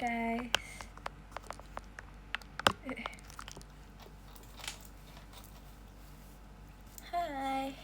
guys. Hai. Hai.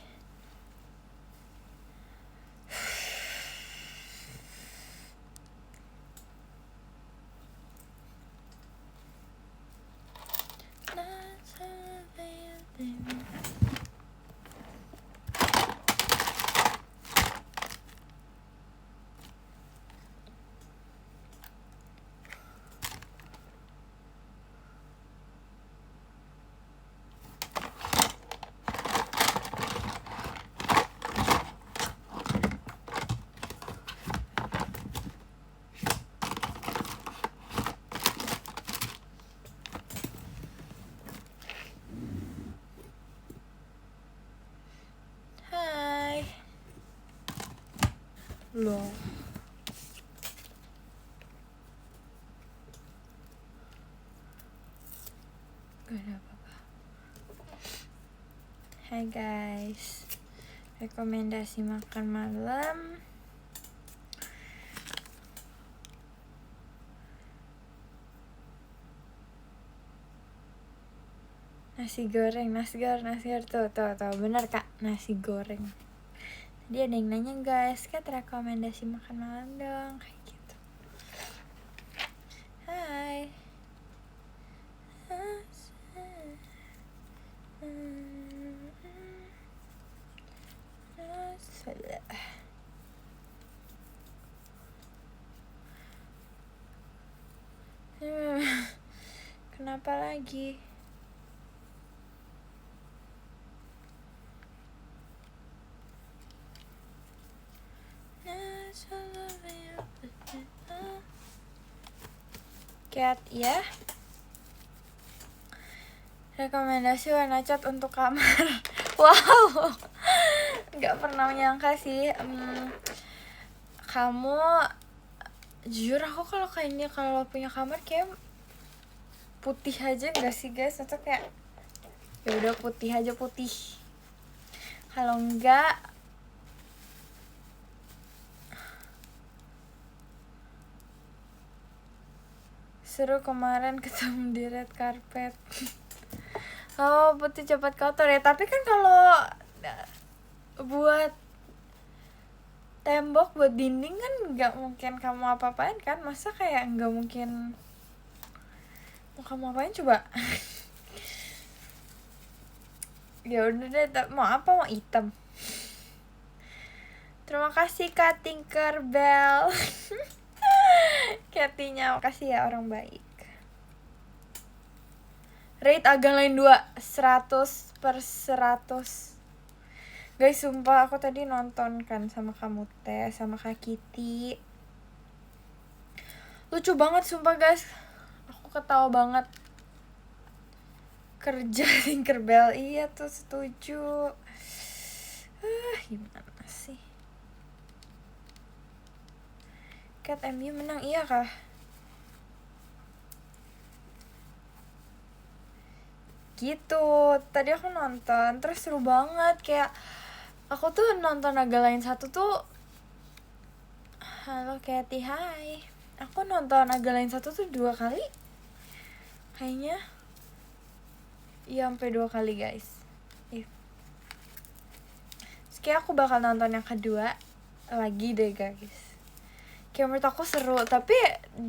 Loh. Gak ada apa-apa. Hai guys. Rekomendasi makan malam. Nasi goreng tuh bener kak, nasi goreng. Tadi ada yang nanya guys, Kat rekomendasi makan malam dong, kayak gitu. Hai. Kenapa lagi? Cat ya. Rekomendasi warna cat untuk kamar. Wow. Gak pernah menyangka sih. Kamu jujur aku kalau punya kamar kayak putih aja gak sih guys? Atau kayak ya udah putih aja putih. Kalau enggak seru kemarin ketemu di red carpet. Oh putih cepat kotor ya. Tapi kan kalau buat tembok, buat dinding kan nggak mungkin kamu apa-apain kan. Masa kayak nggak mungkin mau kamu apain coba. Ya udah deh, mau apa, mau hitam. Terima kasih Kak Tinkerbell. Katinya, makasih ya orang baik. Rate agak lain 2, 100/100. Guys, sumpah aku tadi nonton kan sama kamu teh, sama Kak Kitty. Lucu banget sumpah guys. Aku ketawa banget. Kerja Tinkerbell, iya tuh setuju. Gimana sih? Cat MU menang, iya kah? Gitu, tadi aku nonton, terus seru banget. Kayak aku tuh nonton Naga Lain 1 tuh. Halo Cathy, hai. Aku nonton Naga Lain 1 tuh 2 kali kayaknya. Iya, sampai 2 kali guys. Terus kayak aku bakal nonton yang kedua lagi deh guys. Kayak menurut aku seru. Tapi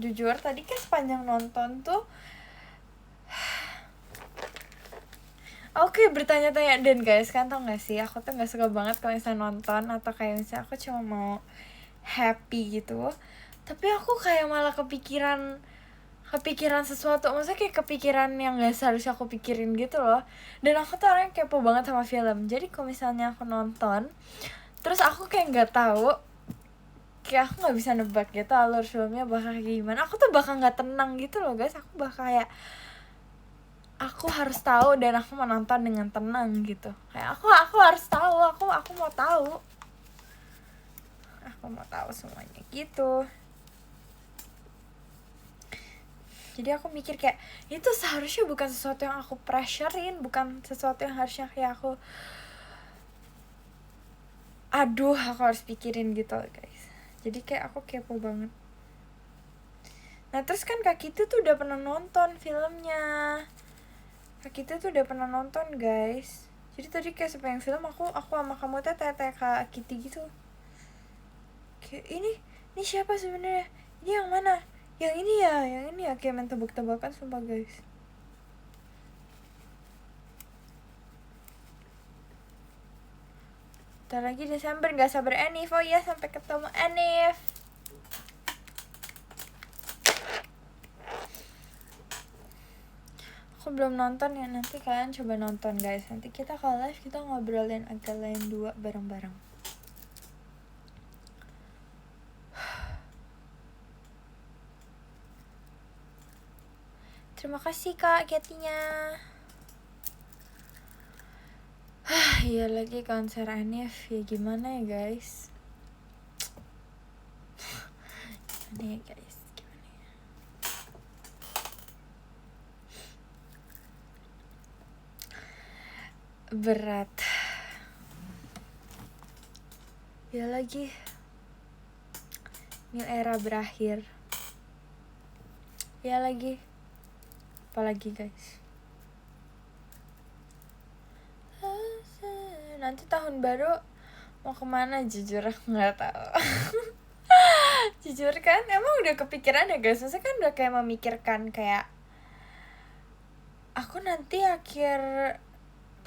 jujur tadi kan sepanjang nonton tuh Oke, bertanya-tanya. Dan guys, kan tau gak sih, aku tuh gak suka banget kalau misalnya nonton atau kayak misalnya aku cuma mau happy gitu, tapi aku kayak malah kepikiran sesuatu. Maksudnya kayak kepikiran yang gak seharusnya aku pikirin gitu loh. Dan aku tuh orang yang kepo banget sama film. Jadi kalau misalnya aku nonton terus aku kayak gak tahu, kayak aku gak bisa nebak gitu alur filmnya bakal kayak gimana, aku tuh bakal gak tenang gitu loh guys. Aku bakal kayak aku harus tahu dan aku mau nonton dengan tenang gitu. Kayak aku harus tahu, aku mau tahu. Aku mau tahu semuanya gitu. Jadi aku mikir kayak itu seharusnya bukan sesuatu yang aku pressurein, bukan sesuatu yang harusnya kayak aku aku harus pikirin gitu guys. Jadi kayak aku kepo banget. Nah terus kan Kak Kitty tuh udah pernah nonton filmnya. Kak Kitty tuh udah pernah nonton guys. Jadi tadi kayak sepanjang film aku sama kamu teh Kak Kitty gitu. Kayak ini siapa sebenarnya? Ini yang mana? Yang ini ya kayak main tebak-tebakan sumpah guys. Ntar lagi Desember, gak sabar Enif. Oh iya, sampai ketemu Enif. Aku belum nonton ya, nanti kalian coba nonton guys. Nanti kita kalau live kita ngobrolin agak lain 2 bareng-bareng. Terima kasih Kak Ketinya. Iya lagi konser Enif, ya gimana ya guys? Gimana ya guys? Berat ya lagi, new era berakhir ya lagi, apalagi guys, nanti tahun baru mau kemana jujur aku nggak tahu. Jujur kan emang udah kepikiran ya guys, maksudnya kan udah kayak memikirkan kayak aku nanti akhir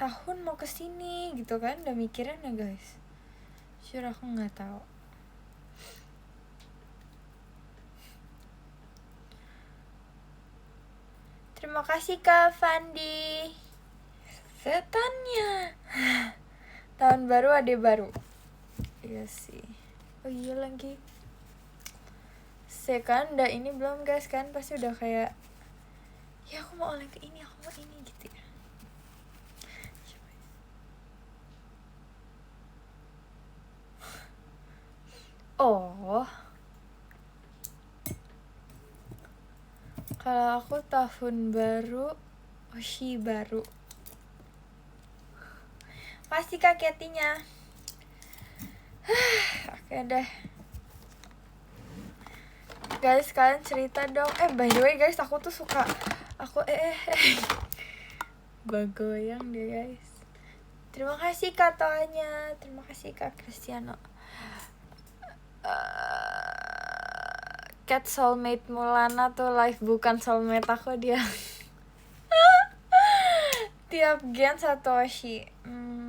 tahun mau kesini gitu kan, udah mikirin ya guys. Jujur aku nggak tahu. Terima kasih Kak Fandi. Setannya. Tahun baru ade baru. Iya sih. Oh iya lagi. Sekanda ini belum guys kan, pasti udah kayak ya aku mau oleh ke ini, aku mau ini gitu ya. Oh, kalau aku tahun baru Oshi baru. Pasti kaketinya. Oke deh. Guys, kalian cerita dong. By the way guys, aku tuh suka Bagoyang deh guys. Terima kasih Kak Toanya, terima kasih Kak Cristiano. Cat soulmate Mulana tuh live, bukan soulmate aku dia. Tiap gen Satoshi.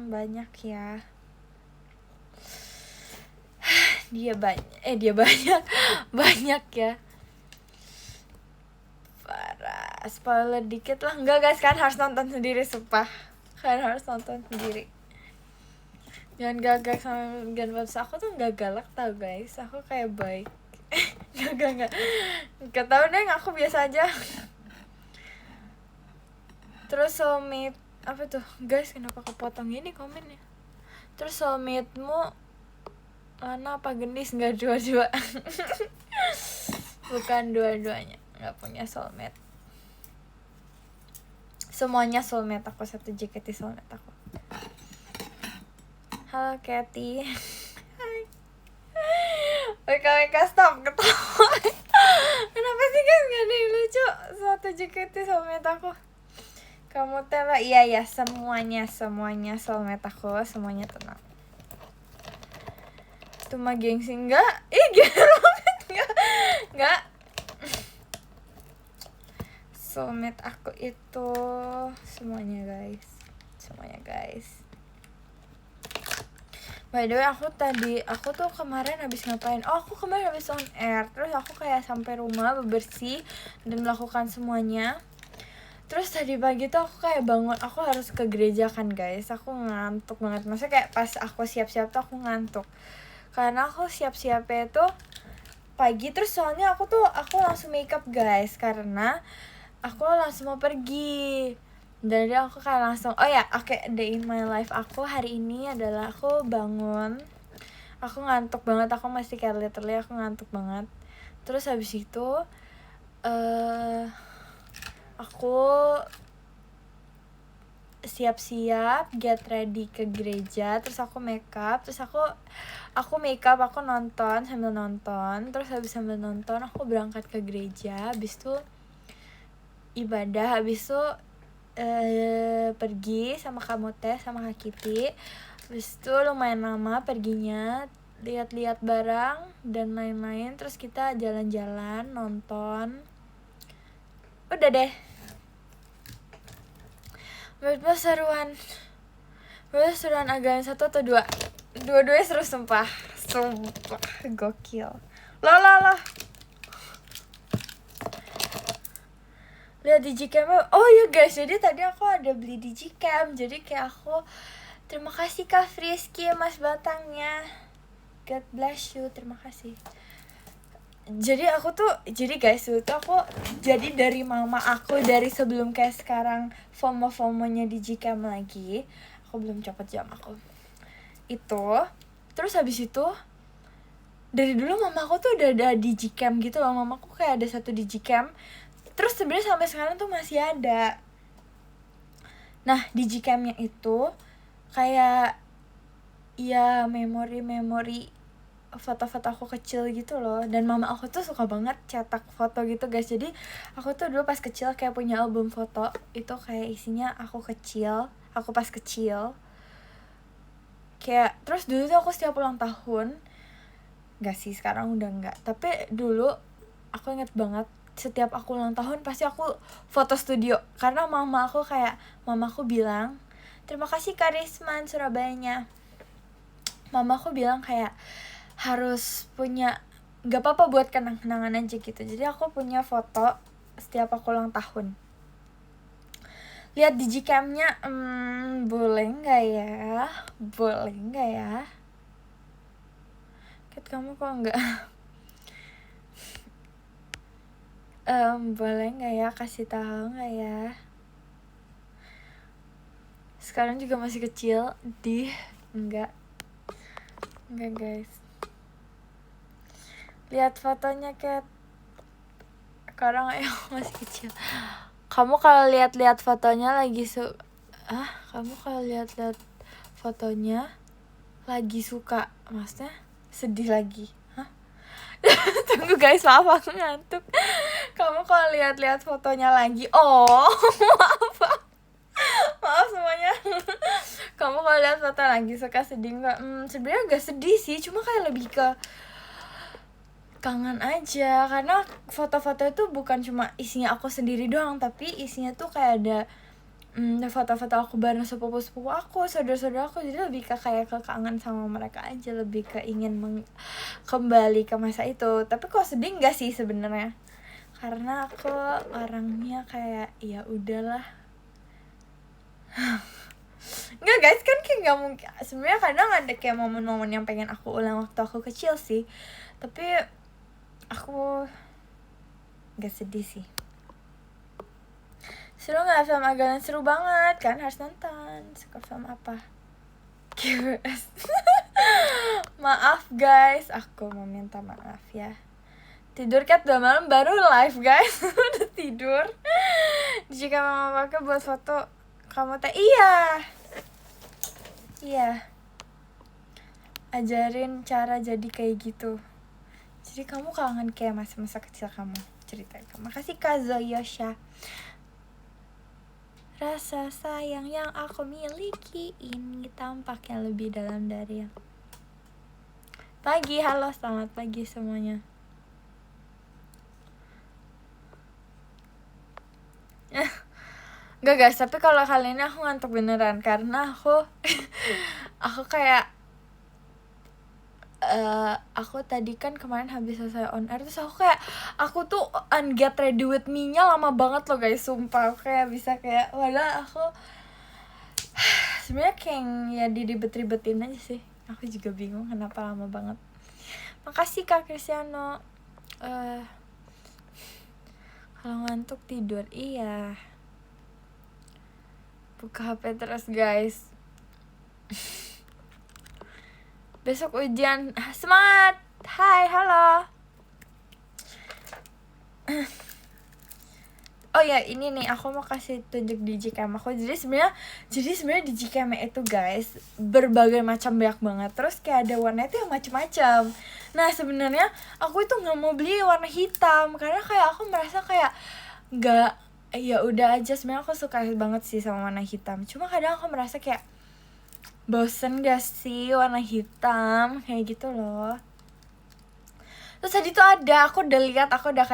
Banyak ya. Dia banyak banyak ya. Parah. Spoiler dikit lah. Enggak guys, kan harus nonton sendiri sumpah. Kan harus nonton sendiri. Jangan gagak sama Gen Babs. Aku tuh gak galak tau guys. Aku kayak baik. Gak tau deh, aku biasa aja. Terus soulmate apa tuh guys, kenapa kepotong gini komennya? Terus soulmate-mu Lana apa Gendis? Nggak dua-dua. Bukan dua-duanya, nggak punya soulmate. Semuanya soulmate aku, satu JKT soulmate aku. Halo Katy. Hai. WKWK stop ketawa. Kenapa sih guys gak ada yang lucu? Satu JKT soulmate aku. Kamu tela, iya semuanya soulmate aku, semuanya tenang. Itu mah gengsi enggak? Enggak. Soulmate aku itu semuanya guys. By the way, aku tuh kemarin habis ngapain? Oh, aku kemarin habis on air. Terus aku kayak sampai rumah bebersih dan melakukan semuanya. Terus tadi pagi tuh aku kayak bangun, aku harus ke gereja kan guys. Aku ngantuk banget. Maksudnya kayak pas aku siap-siap tuh aku ngantuk. Karena aku siap-siapnya tuh pagi, terus soalnya aku langsung makeup guys, karena aku langsung mau pergi. Jadi aku kayak langsung, day in my life aku hari ini adalah aku bangun, aku ngantuk banget, aku masih kayak literally aku ngantuk banget. Terus habis itu aku siap-siap, get ready ke gereja, terus aku makeup, terus aku makeup, aku nonton sambil nonton, terus habis sambil nonton aku berangkat ke gereja, habis itu ibadah, habis itu pergi sama kamu teh sama Kak Kitty, habis itu lumayan lama perginya, lihat-lihat barang dan lain-lain, terus kita jalan-jalan nonton, udah deh. Menurutmu seruan agama 1 atau 2? Dua-duanya seru, sumpah gokil. Loh lihat digicam. Oh ya guys, jadi tadi aku ada beli digicam, jadi kayak aku terima kasih Kak Frisky Mas Batangnya, God bless you, terima kasih. Jadi guys itu aku jadi dari mama aku dari sebelum kayak sekarang FOMO-nya digicam lagi, aku belum copot jam aku itu. Terus habis itu dari dulu mama aku tuh udah ada digicam gitu loh, mamaku kayak ada satu digicam. Terus sebenarnya sampai sekarang tuh masih ada. Nah, digicamnya itu kayak ya memori foto-foto aku kecil gitu loh. Dan mama aku tuh suka banget cetak foto gitu guys. Jadi aku tuh dulu pas kecil kayak punya album foto, itu kayak isinya aku pas kecil. Kayak terus dulu tuh aku setiap ulang tahun, enggak sih sekarang udah enggak, tapi dulu aku inget banget setiap aku ulang tahun pasti aku foto studio, karena mamaku bilang, terima kasih Karisman Surabayanya, mamaku bilang kayak harus punya, nggak apa-apa buat kenang-kenangan aja gitu. Jadi aku punya foto setiap aku ulang tahun. Lihat digicamnya, boleh nggak ya Kat, kamu kok nggak boleh nggak ya, kasih tahu nggak ya? Sekarang juga masih kecil, enggak guys. Lihat fotonya Kat. Sekarang ayo masih kecil. Kamu kalau lihat-lihat fotonya lagi kamu kalau lihat-lihat fotonya lagi suka, maksudnya sedih lagi? Tunggu guys, maaf aku ngantuk. Kamu kalau lihat-lihat fotonya lagi, maaf semuanya. Kamu kalau lihat foto lagi suka sedih nggak? Sebenarnya nggak sedih sih, cuma kayak lebih ke kangen aja, karena foto-foto itu bukan cuma isinya aku sendiri doang, tapi isinya tuh kayak ada foto-foto aku bareng sepupu-sepupu aku, saudara-saudara aku. Jadi lebih ke kayak kangen sama mereka aja, lebih ke ingin kembali ke masa itu. Tapi kok sedih enggak sih sebenarnya, karena aku orangnya kayak ya udahlah. Enggak guys, kan kayak nggak mungkin. Sebenarnya kadang ada kayak momen-momen yang pengen aku ulang waktu aku kecil sih, tapi aku nggak sedih sih. Seru nggak film Agalan? Seru banget kan, harus nonton. Suka film apa? QS. Maaf guys, aku mau minta maaf ya. Tidur Kat, 2 malam baru live guys. Udah tidur. Jika mama pakai buat foto kamu teh, iya ajarin cara jadi kayak gitu. Jadi kamu kangen kayak masa-masa kecil kamu, ceritain. Makasih Kak Zoyosha. Rasa sayang yang aku miliki ini tampaknya lebih dalam dari yang pagi. Halo, selamat pagi semuanya. Enggak guys, tapi kalau kali ini aku ngantuk beneran, karena aku kayak aku tadi kan kemarin habis selesai on air, terus aku tuh get ready with me-nya lama banget loh guys, sumpah. Aku kayak bisa kayak padahal aku sebenarnya kayak ya diribet-ribetin aja sih. Aku juga bingung kenapa lama banget. Makasih Kak Cristiano. Kalau ngantuk tidur, iya. Buka HP terus guys. Besok ujian, semangat. Hai, halo. Oh ya, ini nih aku mau kasih tunjuk digicam aku. Jadi sebenarnya digicam itu guys berbagai macam, banyak banget. Terus kayak ada warna itu yang macam-macam. Nah sebenarnya aku itu nggak mau beli warna hitam karena kayak aku merasa kayak nggak, ya udah aja. Sebenarnya aku suka banget sih sama warna hitam. Cuma kadang aku merasa kayak bosen gak sih warna hitam kayak gitu loh. Terus tadi tuh aku udah lihat, aku udah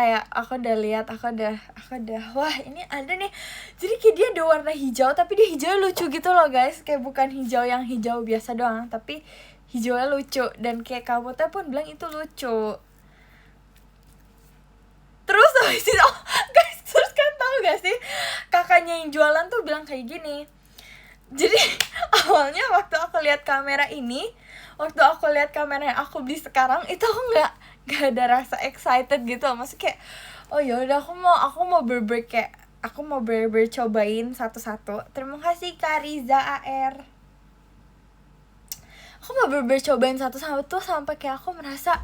wah ini ada nih. Jadi kayak dia ada warna hijau, tapi dia hijau lucu gitu loh guys. Kayak bukan hijau yang hijau biasa doang, tapi hijaunya lucu. Dan kayak kamu teh pun bilang itu lucu. Terus habis itu, guys, terus kan tahu gak sih, kakaknya yang jualan tuh bilang kayak gini. Jadi awalnya waktu aku lihat kamera yang aku beli sekarang, itu aku nggak ada rasa excited gitu. Maksudnya kayak oh ya udah, aku mau bener-bener cobain satu-satu. Terima kasih Kak Riza AR. Aku mau bener-bener cobain satu-satu sampai kayak aku merasa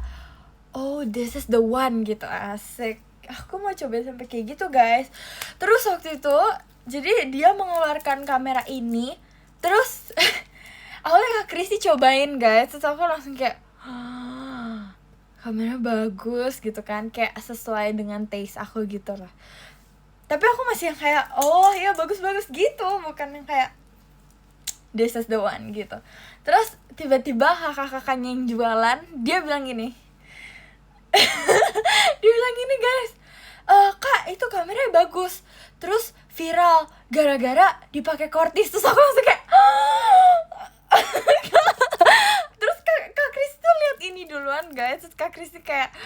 oh this is the one gitu. Asik, aku mau cobain sampai kayak gitu guys. Terus waktu itu jadi dia mengeluarkan kamera ini, terus awalnya Kak Kristi cobain guys, terus aku langsung kayak kamera bagus gitu kan, kayak sesuai dengan taste aku gitu lah. Tapi aku masih yang kayak oh ya bagus-bagus gitu, bukan yang kayak this is the one gitu. Terus tiba-tiba kakak-kakaknya yang jualan, dia bilang gini guys, Kak itu kameranya bagus, terus viral gara-gara dipakai kortis. Terus aku langsung kayak terus Kak Kristi tuh lihat ini duluan guys. Terus Kak Kristi kayak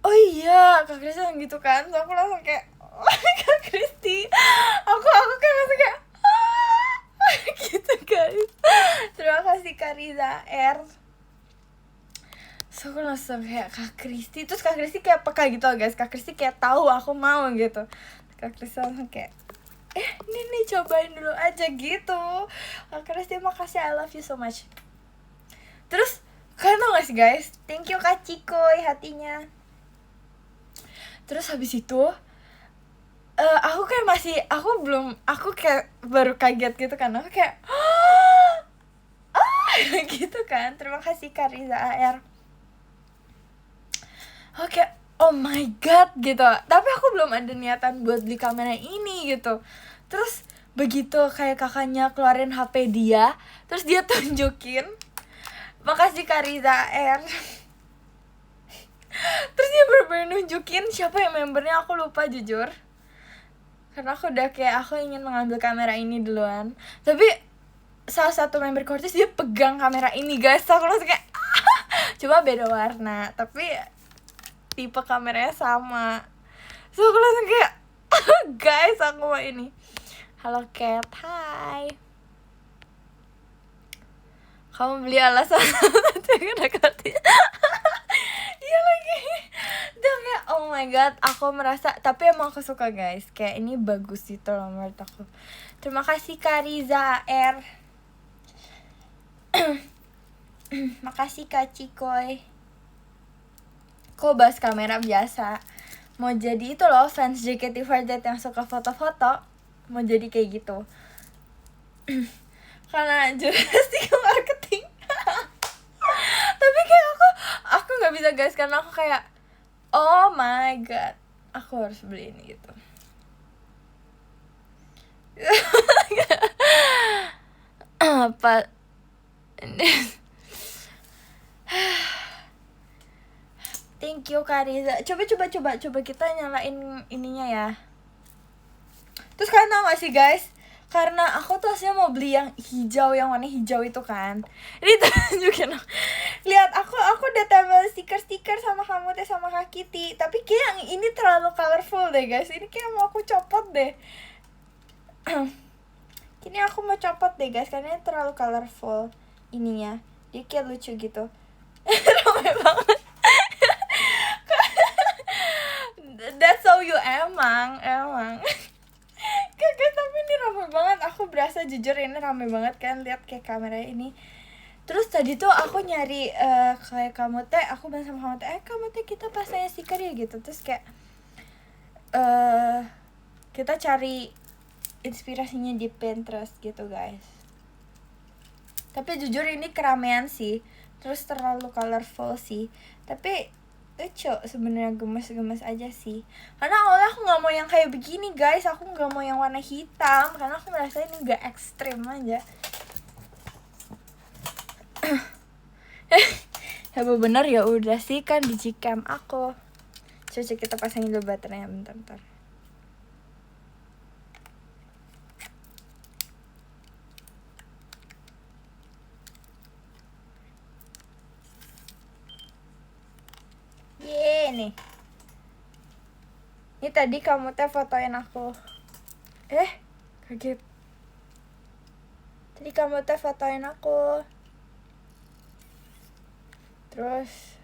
oh iya, Kak Kristi yang gitu kan. Terus aku langsung kayak Kak Kristi, aku kayak langsung kayak gitu guys. Terima kasih Kak Riza R. So aku langsung kayak Kak Kristi. Terus Kak Kristi kayak peka gitu guys. Kak Kristi kayak tahu aku mau gitu. Kak Kristi langsung kayak ini cobain dulu aja gitu. Kak Kristi makasih, I love you so much. Terus kalian tau gak sih guys, thank you Kak Cikoy hatinya. Terus habis itu aku kayak baru kaget gitu kan. Aku kayak gitu kan. Terima kasih Kak Riza AR. Oke, oh my god gitu. Tapi aku belum ada niatan buat beli kamera ini gitu. Terus begitu kayak kakaknya keluarin HP dia, terus dia tunjukin, makasih Kak Riza R. Terus dia bener-bener nunjukin siapa yang membernya, aku lupa jujur. Karena aku udah kayak aku ingin mengambil kamera ini duluan. Tapi salah satu member Cortis dia pegang kamera ini guys. Aku langsung kayak coba beda warna, tapi tipe kameranya sama. So aku langsung kayak guys aku mau ini. Halo Cat, hai. Kamu beli alasan udah ganti. Iya lagi. Dia kayak oh my god, aku merasa, tapi emang aku suka guys. Kayak ini bagus gitu loh menurut aku. Terima kasih Kak Riza R. Makasih Kak Cikoy. Kok bahas kamera biasa. Mau jadi itu loh, fans JKT48 yang suka foto-foto. Mau jadi kayak gitu. Karena jurnalis marketing. Tapi kayak aku gak bisa guys, karena aku kayak oh my god, aku harus beli ini gitu. Apa thank you Kak Riza. Coba kita nyalain ininya ya. Terus kalian tau gak sih guys, karena aku tuh aslinya mau beli yang hijau, yang warna hijau itu kan. Ini tunjukin. Lihat aku udah tempel stiker sama kamu teh sama Kak Kitty. Tapi kayak yang ini terlalu colorful deh guys. Ini kayak mau aku copot deh. Ini aku mau copot deh guys, karena ini terlalu colorful ininya. Dia kayak lucu gitu. Ramai banget. That's how you emang. Kakak, tapi ini ramai banget. Aku berasa jujur ini ramai banget kan. Lihat kayak kamera ini. Terus tadi tuh aku nyari kayak kamu teh, aku bilang sama kamu teh, kamu teh kita pasangnya stiker ya gitu. Terus kayak kita cari inspirasinya di Pinterest gitu guys. Tapi jujur ini keramaian sih, terus terlalu colorful sih, tapi lucu sebenarnya, gemes-gemes aja sih. Karena awalnya aku nggak mau yang kayak begini guys, aku nggak mau yang warna hitam karena aku merasa ini gak ekstrim aja. Ya bener ya udah sih kan di Gcam aku. Coba kita pasangin dulu baterainya, bentar. Yeay nih. Ini tadi kamu teh fotoin aku. Kaget. Tadi kamu teh fotoin aku. Terus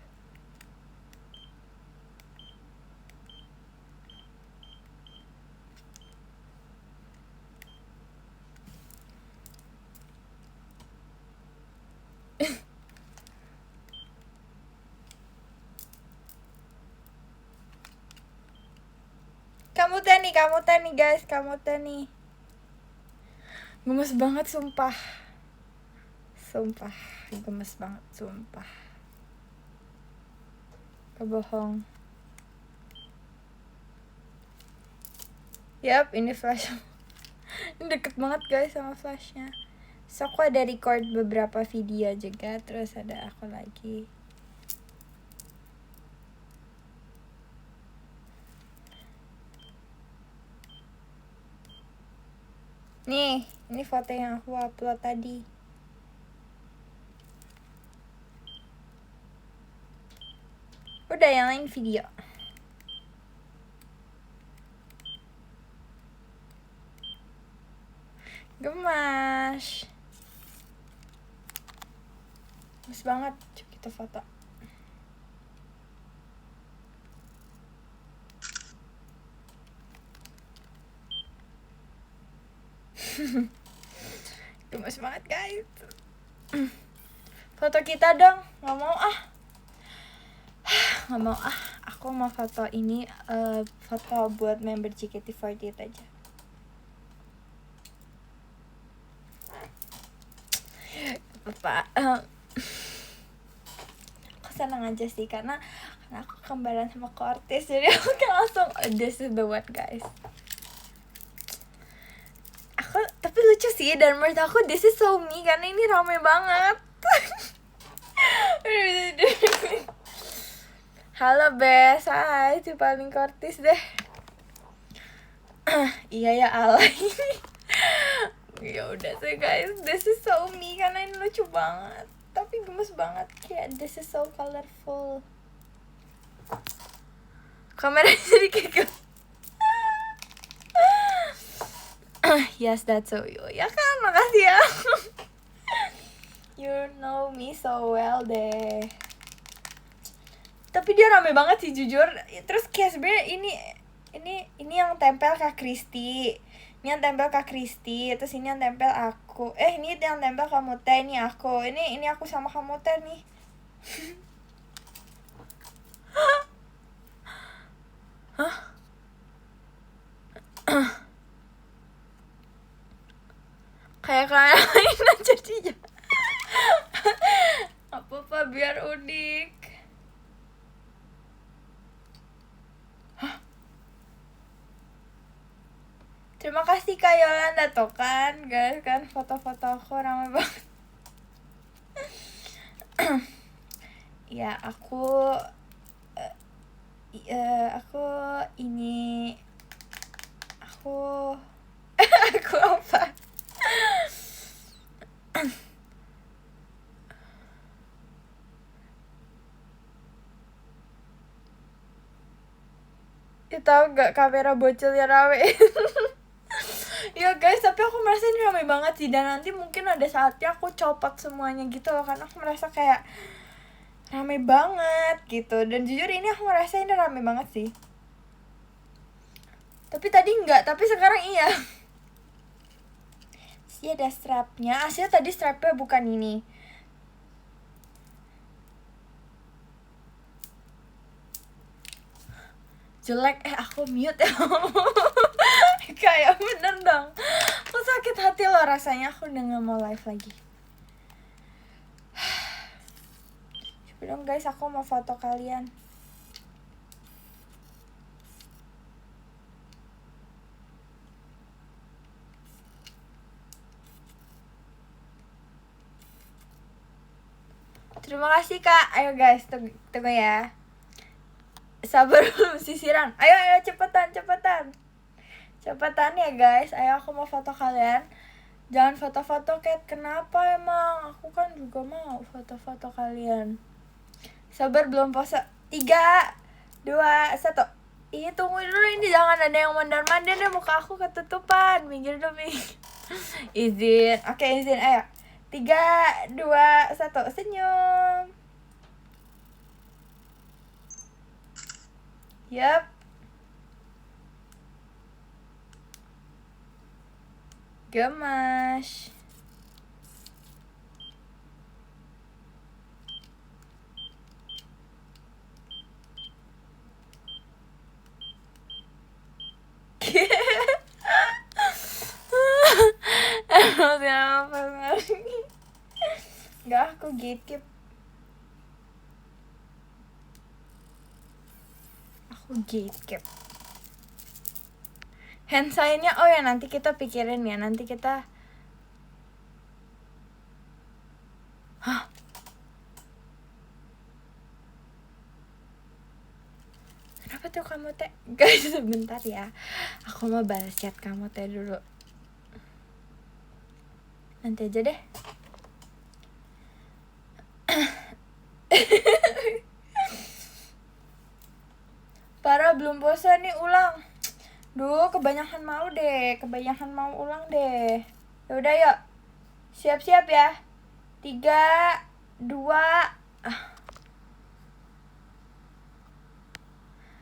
kamu teh nih guys, kamu teh nih. Gemes banget sumpah, gemes banget sumpah. Kebohong. Yap, ini flash. Ini deket banget guys sama flashnya. So aku ada record beberapa video juga, terus ada aku lagi. Nih, ini foto yang aku upload tadi. Udah yang lain video. Gemas. Gemes banget. Coba kita foto. Gemes banget guys. Foto kita dong. Nggak mau aku mau foto ini, foto buat member JKT48 aja. Apa aku senang aja sih karena aku kembaran sama Cortez, jadi aku kan langsung this is the one guys. Tapi lucu sih, dan menurut aku this is so me karena ini rame banget. Halo Bes, hai, si paling Cortez deh. Iya ya alay. Ya udah sih guys, this is so me karena ini lucu banget, tapi gemes banget, kayak this is so colorful. Kamera sedikit. Yes, that's so you. Ya kan, makasih ya. You know me so well deh. Tapi dia rame banget sih jujur. Terus kayak sebenarnya ini yang tempel Kak Kristi. Ini yang tempel Kak Kristi, terus ini yang tempel aku. Ini yang tempel kamu teh, ini aku. Ini aku sama kamu teh nih. Hah? Kayak lain aja dia. Apa biar unik. Terima kasih Kak Yolanda tuh kan, guys, kan foto-foto aku ramai banget. Ya aku ini aku apa? Ya tau gak kamera bocilnya rame. Ya guys, tapi aku merasa ini ramai banget sih, dan nanti mungkin ada saatnya aku copot semuanya gitu loh, karena aku merasa kayak ramai banget gitu. Dan jujur ini aku merasa ini ramai banget sih. Tapi tadi enggak, tapi sekarang iya. Sih ada strapnya, aslinya tadi strapnya bukan ini. jelek, aku mute ya. Kayak bener dong. Aku sakit hati loh rasanya, aku udah gak mau live lagi. Coba dong guys, aku mau foto kalian. Terima kasih kak. Ayo guys, tunggu ya. Sabar belum sisiran. Ayo cepetan. Cepetan ya guys. Ayo aku mau foto kalian. Jangan foto-foto Cat. Kenapa emang? Aku kan juga mau foto-foto kalian. Sabar belum pose. 3, 2, 1. Ih tunggu dulu, ini jangan ada yang mondar-mandir deh, muka aku ketutupan. Minggir dulu, Izin. Oke, izin. Ayo. 3, 2, 1. Senyum. Yup. Gemas. Enggak, aku gatekeep. Hand sign-nya, oh ya nanti kita pikirin ya, nanti kita. Hah? Kenapa tuh kamu teh? Guys, sebentar ya. Aku mau balas chat kamu teh dulu. Nanti aja deh. Parah belum bosan nih, ulang. Duh, kebanyakan mau ulang deh. Ya udah yuk. Siap-siap ya. 3, 2.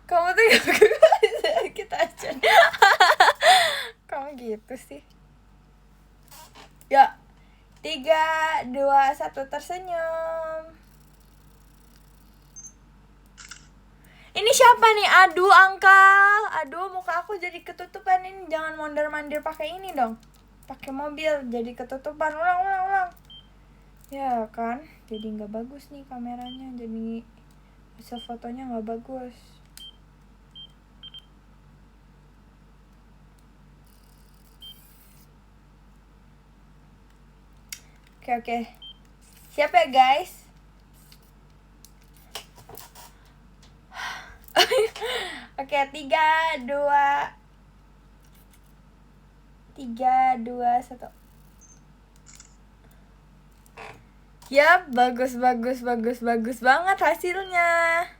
Kamu tuh kita aja. Kamu gitu sih. Ya. 3, 2, 1 tersenyum. Ini siapa nih? Aduh, Angkal. Aduh, muka aku jadi ketutupan ini. Jangan mondar-mandir pakai ini dong. Pakai mobil jadi ketutupan. Ulang. Ya kan? Jadi nggak bagus nih kameranya. Jadi hasil fotonya nggak bagus. Oke. Siap ya, guys? Oke, 3, 2, 1. Yap, bagus banget hasilnya.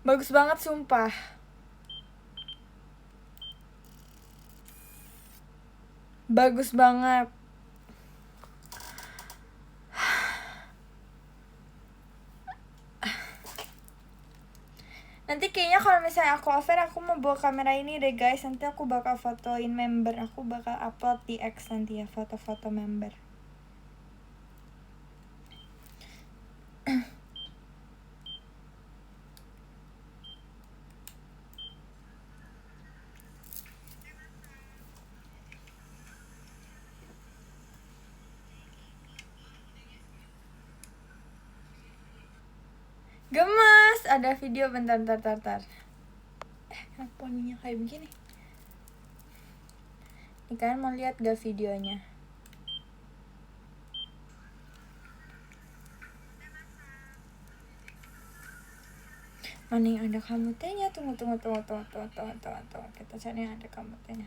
Bagus banget sumpah. Bagus banget. Nanti kayaknya kalau misalnya aku offer, aku mau bawa kamera ini deh guys. Nanti aku bakal fotoin member. Aku bakal upload di X nanti ya, foto-foto member. Gemas, ada video bentar. Kenapa poninya kayak begini? Nih kalian mau lihat gak videonya? Mana yang ada kamu tehnya? Tunggu. Kita cari yang ada kamu tehnya.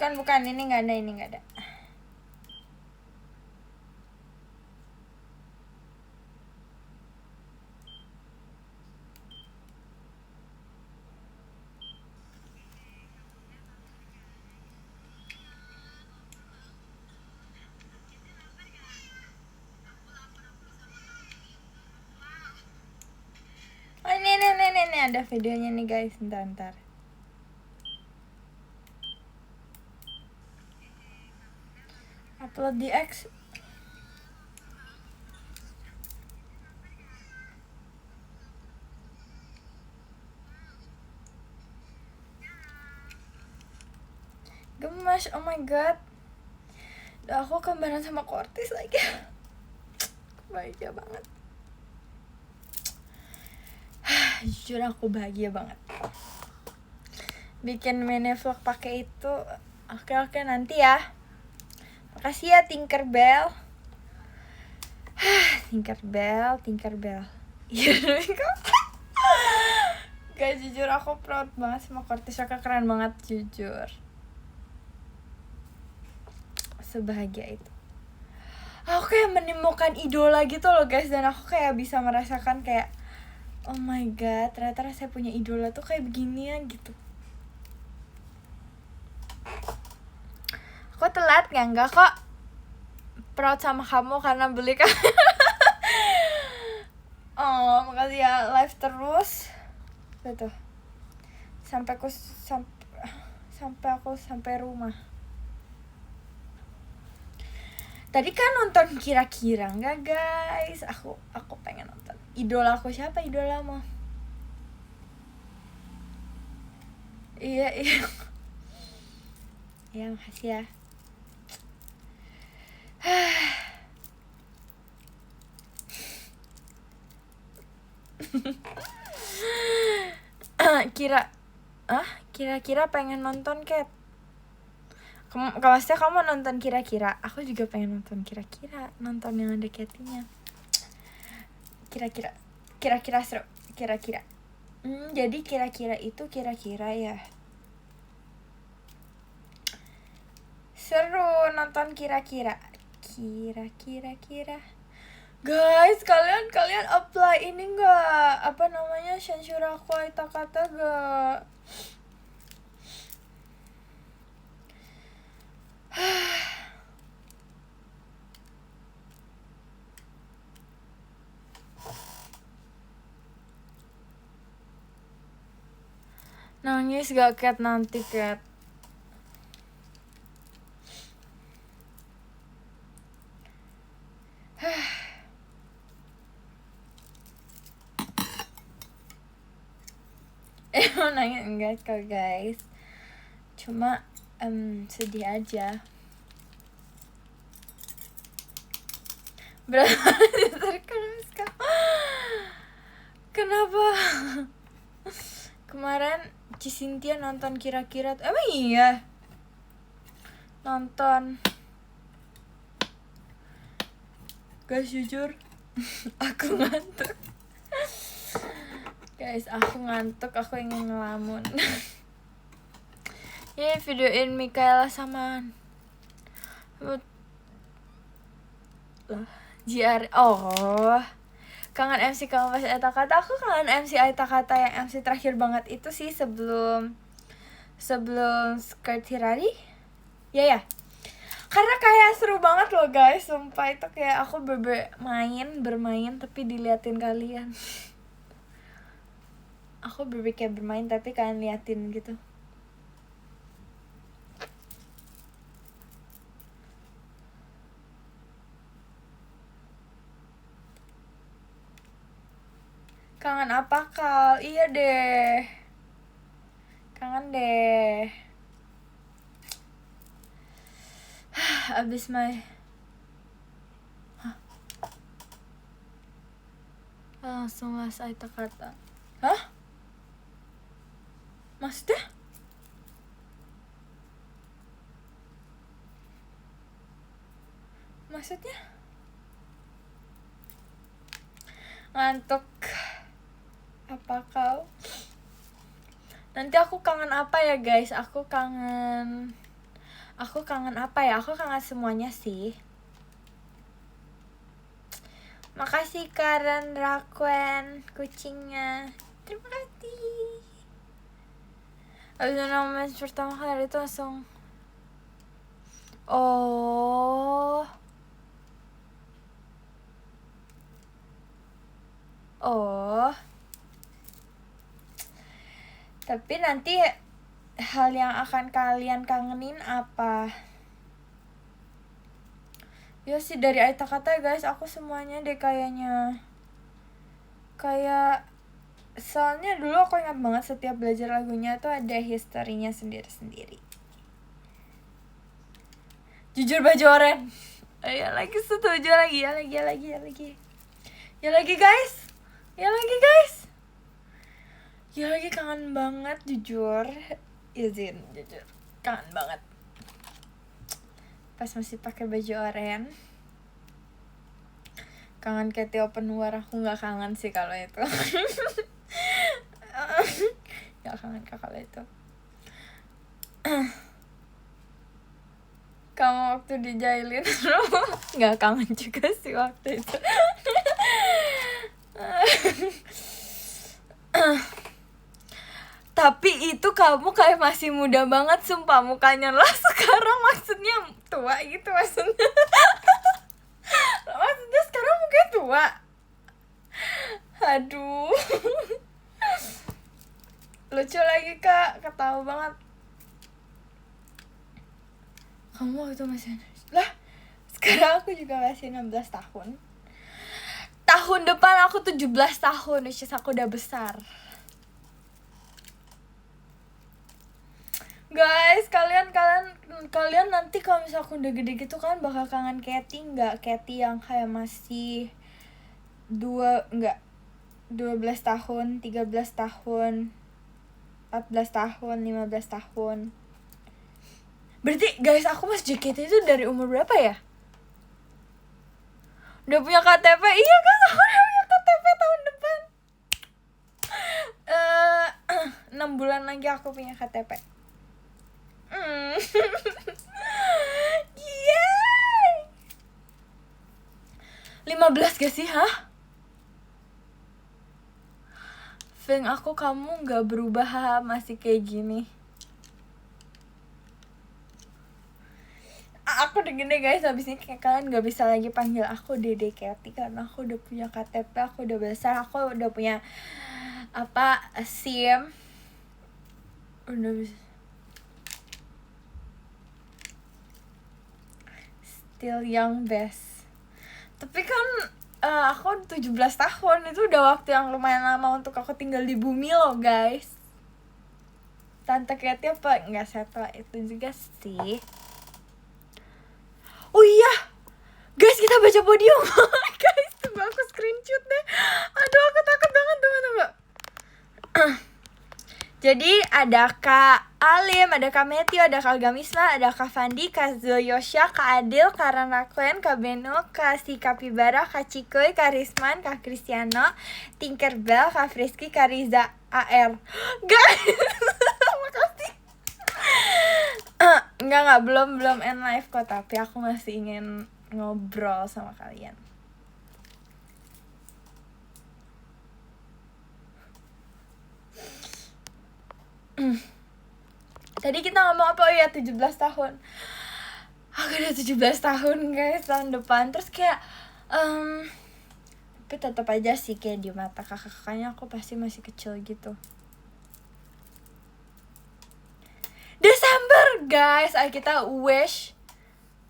Bukan, ini nggak ada. ada videonya nih guys, ntar. Upload di X. Gemas, oh my god. Aku kembaran sama Kortis lagi. Bahagia banget. Jujur aku bahagia banget. Bikin mini vlog pakai itu. Oke nanti ya. Makasih ya Tinkerbell. Tinkerbell. Iya guys, jujur aku proud banget sama Kortis. Kakak keren banget, jujur. Sebahagia itu. Aku kayak menemukan idola gitu loh guys. Dan aku kayak bisa merasakan kayak, oh my god, ternyata saya punya idola tuh kayak beginian gitu. Aku telat ya? Enggak kok. Proud sama kamu karena beli kan. Oh, makasih ya, live terus. Tuh. Sampai aku sampai rumah. Tadi kan nonton kira-kira enggak guys? Aku pengen nonton. Idola aku siapa idolamu? Iya. Iya, makasih ya. Kira-kira pengen nonton Cat. Maksudnya kamu nonton kira-kira. Aku juga pengen nonton kira-kira. Nonton yang ada Cathy-nya. Kira-kira seru. Kira-kira. Jadi kira-kira itu kira-kira ya. Seru nonton kira-kira. Kira-kira. Guys, kalian apply ini enggak? Apa namanya? Shanshuraku Aitakata enggak? Nangis gak Cat nanti Cat? Emang nangis enggak kok guys? Cuma sedih aja. Kenapa? Kemarin Cisintia nonton kira-kira. Emang iya? Nonton. Guys, jujur aku ngantuk. Guys, aku ngantuk. Aku ingin ngelamun. Ini videoin Mikaela sama JR. Oh, kangen MC kamu pas Aita Kata. Aku kangen MC Aita Kata yang MC terakhir banget itu sih, sebelum Skirt Hirari. Ya. Karena kayak seru banget loh guys, sumpah itu kayak aku bermain tapi diliatin kalian. Aku kayak bermain tapi kalian liatin gitu. Kangen apa Kal? Iya deh. Kangen deh. Abis langsung las Aita Kata. Hah? Maksudnya? Ngantuk. Apa kau? Nanti aku kangen apa ya guys? Aku kangen apa ya? Aku kangen semuanya sih. Makasih Karen Rakuen kucingnya. Terima kasih. Abis nama pertama kali itu langsung. Oh. Tapi nanti hal yang akan kalian kangenin apa? Ya sih dari Aita Kata guys, aku semuanya deh kayaknya. Kayak soalnya dulu aku ingat banget setiap belajar lagunya tuh ada historinya sendiri-sendiri. Jujur baju oranye. Ya lagi setuju lagi, ya lagi guys. Ya lagi kangen banget jujur. Izin jujur. Kangen banget. Pas masih pakai baju oranye. Kangen Katy Open War, aku nggak kangen sih kalau itu. Nggak kangen kalau itu. Kamu waktu dijailin nggak kangen juga sih waktu itu. Tapi itu kamu kayak masih muda banget sumpah mukanya lah. Sekarang maksudnya tua gitu maksudnya. Maksudnya sekarang mukanya tua. Aduh. Lucu lagi kak, ketawa banget. Kamu waktu masih lah, sekarang aku juga masih 16 tahun. Tahun depan aku 17 tahun, which is aku udah besar. Guys, kalian nanti kalau misalnya aku udah gede gitu kan bakal kangen Katy nggak? Katy yang kayak masih 12 tahun, 13 tahun, 14 tahun, 15 tahun. Berarti guys, aku masuk JKT itu dari umur berapa ya? Udah punya KTP? Iya kan, aku udah punya KTP tahun depan. 6 bulan lagi aku punya KTP. Yeay. 15 gak sih, hah? Feeling aku kamu gak berubah, masih kayak gini. Aku udah gede guys, habis ini kayak kalian gak bisa lagi panggil aku Dede Katy karena aku udah punya KTP, aku udah besar, aku udah punya SIM. Udah bisa. Still young best. Tapi kan aku 17 tahun, itu udah waktu yang lumayan lama untuk aku tinggal di bumi loh guys. Tante Katy apa? Enggak setua itu juga sih. Oh iya, guys kita baca podium. Guys, tunggu aku screenshot deh. Aduh aku takut banget, tunggu. Jadi ada Kak Alim, ada Kak Metio, ada Kak Gamisma, ada Kak Fandi, Kak Zoyosha, Kak Adil, Kak Ranakuen, Kak Beno, Kak Si Kapibara, Kak Cikoy, Kak Risman, Kak Kristiano, Tinkerbell, Kak Frisky, Kak Riza AR. Guys, makasih. Enggak, belum end live kok, tapi aku masih ingin ngobrol sama kalian. Tadi kita ngomong apa? Oh iya, 17 tahun. Aku udah 17 tahun guys tahun depan. Terus kayak tapi tetap aja sih kayak di mata kakak-kakaknya aku pasti masih kecil gitu. Desember guys, ayo kita wish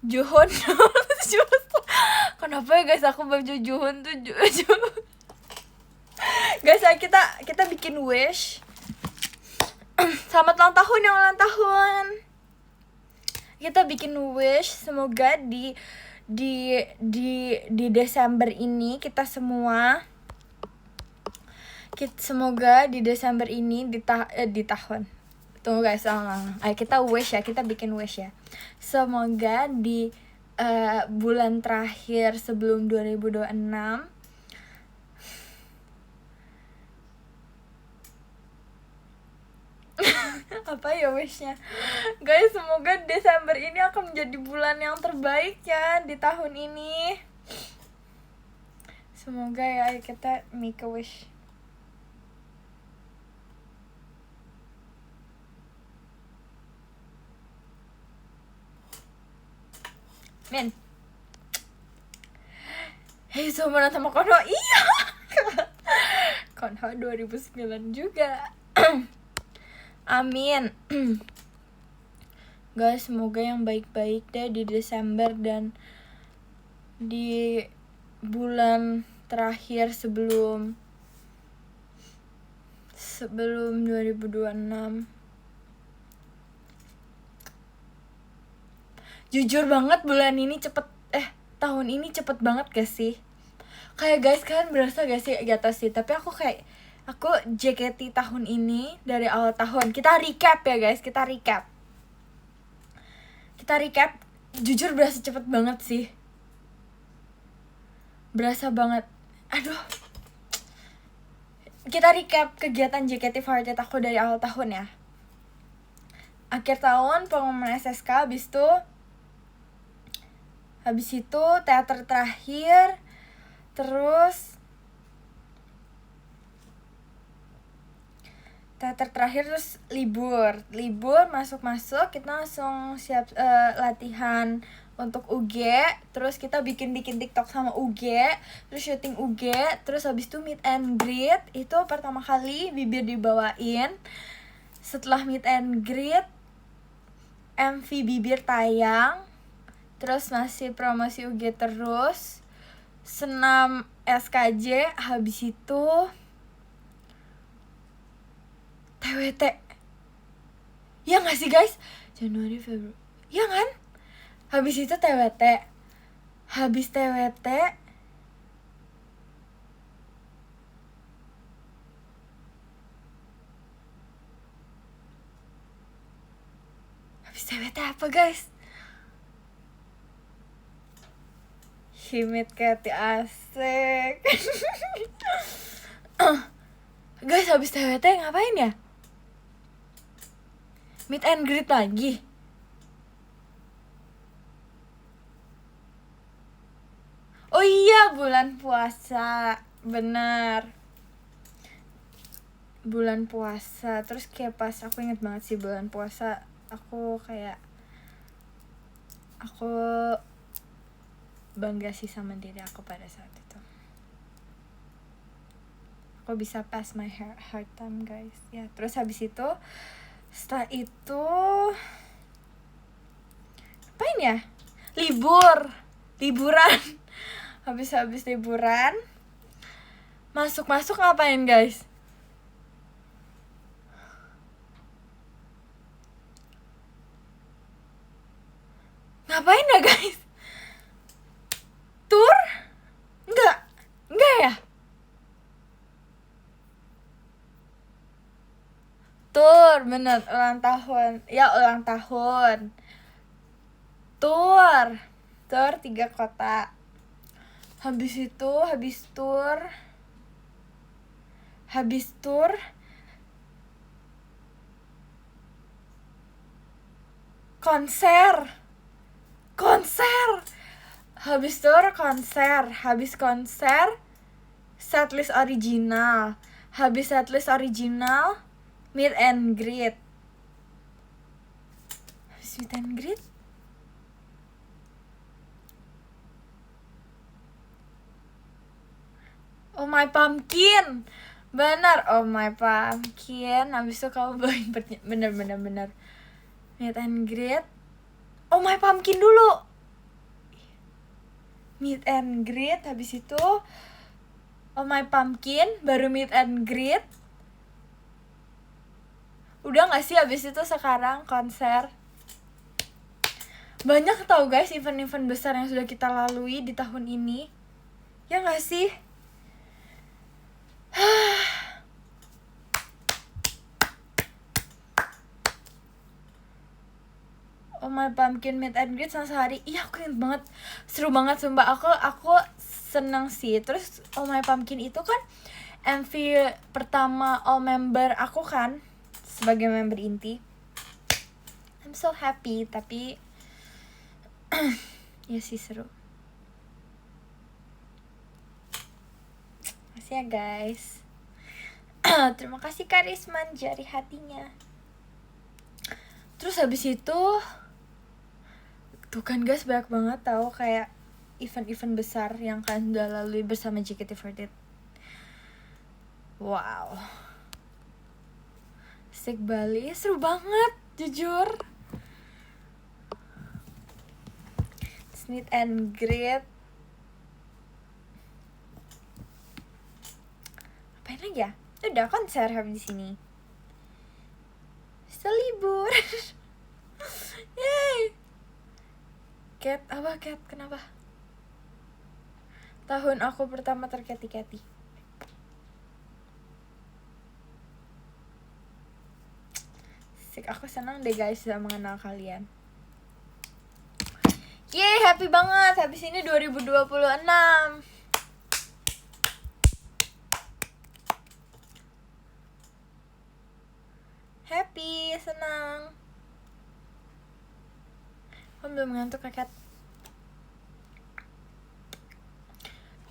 Juhon. Kenapa ya guys aku baju Juhon tuh guys, ayo kita bikin wish. Selamat ulang tahun yang ulang tahun. Kita bikin wish semoga di Desember ini semoga di Desember ini di tahun. Tunggu guys, ayo kita wish ya, kita bikin wish ya. Semoga di bulan terakhir sebelum 2026 apa ya wishnya guys, semoga Desember ini akan menjadi bulan yang terbaik ya di tahun ini. Semoga ya, ayo kita make a wish. Men, hei seumuran sama Konho. Iya. Konho 2009 juga. Amin. Guys, semoga yang baik-baik deh di Desember dan di bulan terakhir sebelum 2026. Jujur banget bulan ini tahun ini cepet banget gak sih? Kayak guys, kalian berasa gak sih? Gak tau sih, tapi aku JKT tahun ini dari awal tahun. Kita recap ya guys, kita recap. Jujur berasa cepet banget sih. Berasa banget. Aduh. Kita recap kegiatan JKT48 aku dari awal tahun ya. Akhir tahun pengumuman SSK, habis itu teater terakhir, terus libur masuk kita langsung siap latihan untuk UG, terus kita bikin TikTok sama UG, terus syuting UG, terus habis itu meet and greet. Itu pertama kali Bibir dibawain. Setelah meet and greet, MV Bibir tayang, terus masih promosi UG terus, senam SKJ, habis itu TWT. Ya gak sih guys? Januari, Februari, ya kan? Habis itu TWT. Habis TWT apa guys? Himit Keti asik. Guys, habis TWT ngapain ya? Meet and greet lagi. Oh iya, bulan puasa. Bener, bulan puasa. Terus kayak pas aku inget banget sih bulan puasa, aku bangga sih sama diri aku pada saat itu. Aku bisa pass my hard time guys. Ya, terus habis itu, setelah itu apain ya? Liburan. Habis liburan, masuk ngapain guys? Ngapain ya guys? Tour? Enggak ya? Tour, bener, ulang tahun. Tour 3 kota. Habis tour konser. Habis konser setlist original. Meet and greet. Oh My Pumpkin. Bener, Oh My Pumpkin. Habis itu kamu bawain bener. Meet and greet. Oh My Pumpkin dulu. Meet and greet, habis itu Oh My Pumpkin, baru meet and greet. Udah gak sih habis itu sekarang konser? Banyak tau guys event-event besar yang sudah kita lalui di tahun ini. Ya gak sih? Oh My Pumpkin meet and greet sama sehari. Iya, aku inget banget. Seru banget sumpah. Aku seneng sih. Terus Oh My Pumpkin itu kan MV pertama all member aku kan, sebagai member inti. I'm so happy, tapi ya sih seru. Makasih ya guys. Terima kasih Karisman jari hatinya. Terus habis itu tuh kan guys, banyak banget tau kayak event-event besar yang kalian udah lalui bersama JKT48. Wow. Asik Bali, seru banget jujur. Meet and greet. Apain lagi ya? Udah konser habis di sini. Bisa libur. Yay. Cat, apa Cat? Kenapa? Tahun aku pertama terketi-keti. Sik, aku senang deh guys bisa mengenal kalian. Yeay, happy banget. Habis ini 2026. Happy, senang. Kamu belum ngantuk Kat?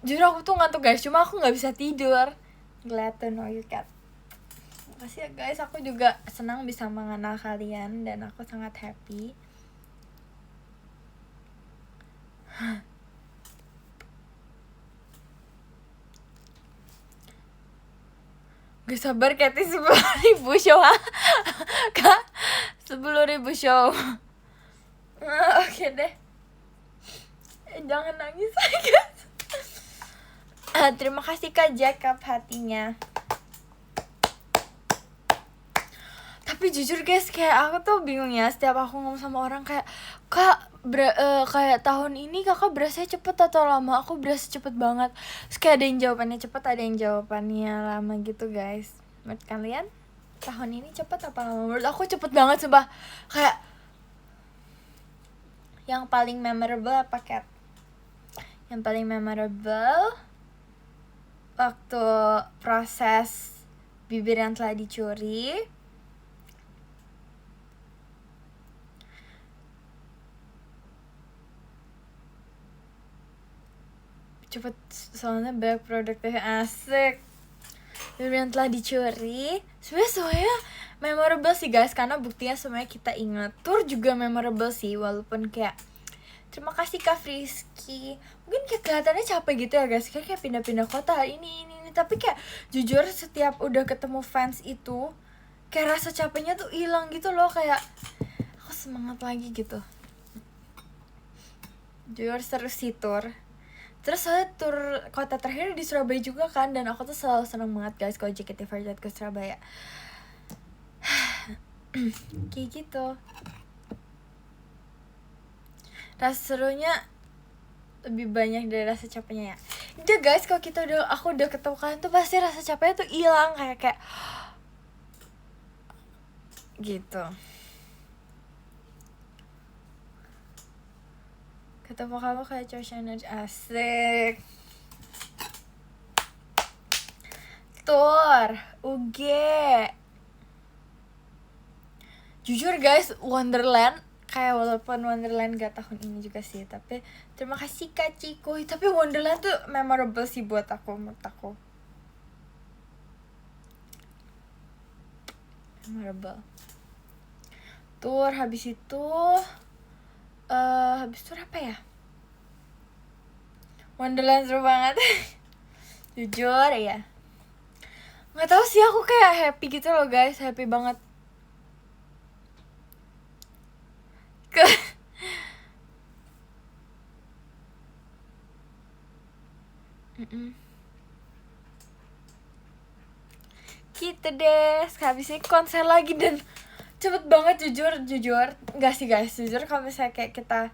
Jujur aku tuh ngantuk guys, cuma aku gak bisa tidur. Glad to know you Kat. Makasih ya guys, aku juga senang bisa mengenal kalian dan aku sangat happy. Gak sabar Kathy 10.000 show. Kak, 10.000 show. Oke deh. Jangan nangis guys. Terima kasih Kak Jacob hatinya. Tapi jujur guys, kayak aku tuh bingung ya setiap aku ngomong sama orang kayak Kak, kayak tahun ini kakak berasa cepet atau lama? Aku berasa cepet banget. Terus kayak ada yang jawabannya cepet, ada yang jawabannya lama gitu guys. Menurut kalian tahun ini cepet apa lama? Menurut aku cepet banget sumpah. Kayak yang paling memorable apa Kat? Yang paling memorable waktu proses bibir yang telah dicuri. Cepet, soalnya banyak produknya asik. Bibir yang telah dicuri semuanya memorable sih guys, karena buktinya semuanya kita ingat. Tour juga memorable sih, walaupun kayak terima kasih Kak Frisky. Mungkin kayak kelihatannya capek gitu ya guys, kayak pindah-pindah kota ini. Tapi kayak jujur setiap udah ketemu fans itu kayak rasa capeknya tuh hilang gitu loh. Kayak aku semangat lagi gitu. Jujur seru sih tour. Terus saya tur kota terakhir di Surabaya juga kan, dan aku tuh selalu seneng banget guys kalau JKT48 ke Surabaya. Kayak gitu. Rasa serunya lebih banyak dari rasa capeknya ya. Udah guys, kalau aku udah ketemu kalian tuh pasti rasa capeknya tuh hilang, kayak gitu. Ketemu kamu kayak cowok energi asik. Tour UG. Jujur guys, Wonderland kayak walaupun Wonderland gak tahun ini juga sih, tapi terima kasih Kak Cikuy. Tapi Wonderland tuh memorable sih buat aku, menurut aku memorable. Tour habis itu habis tour apa ya? Wonderland seru banget. Jujur ya, nggak tahu sih, aku kayak happy gitu loh guys, happy banget. Gitu deh, habis ini konser lagi dan cepet banget jujur nggak sih guys, jujur kalau misalnya kayak kita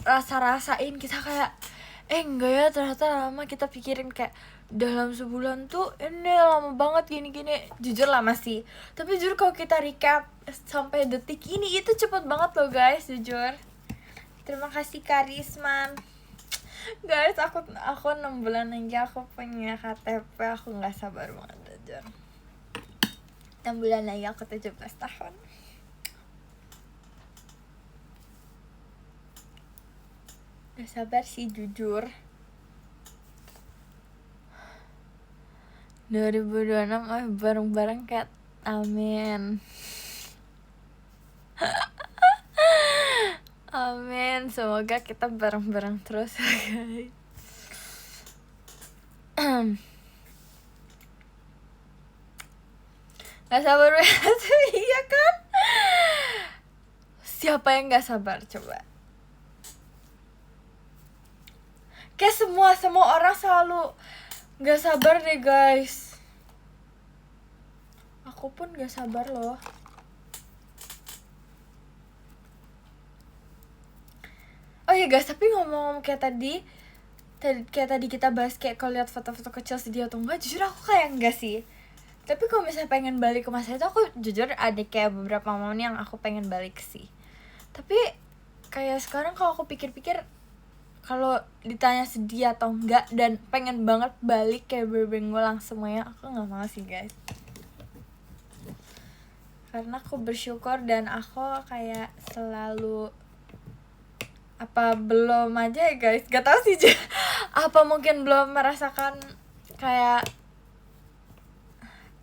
rasain kita kayak enggak ya, ternyata lama. Kita pikirin kayak dalam sebulan tuh ini lama banget gini jujur lama sih, tapi jujur kalau kita recap sampai detik ini itu cepet banget loh guys, jujur. Terima kasih Karisman. Guys, aku 6 bulan lagi aku punya KTP, aku nggak sabar banget jujur. 6 bulan lagi aku 17 tahun. Gak sabar sih jujur. 2026 bareng-bareng Kat. Amin. Amin, semoga kita bareng-bareng terus guys. Gak sabar banget. Iya kan? Siapa yang gak sabar coba? Kayak semua orang selalu gak sabar deh guys. Aku pun gak sabar loh. Oh iya guys, tapi ngomong kayak tadi kita bahas kayak kalau lihat foto-foto kecil sedih atau enggak, jujur aku kayak enggak sih. Tapi kalau misalnya pengen balik ke masa itu, aku jujur ada kayak beberapa momen yang aku pengen balik sih. Tapi kayak sekarang kalau aku pikir-pikir, kalau ditanya sedih atau enggak dan pengen banget balik kayak bener-bener ngulang semuanya, aku nggak mau sih guys. Karena aku bersyukur dan aku kayak selalu apa belum aja ya guys, gak tau sih. Apa mungkin belum merasakan kayak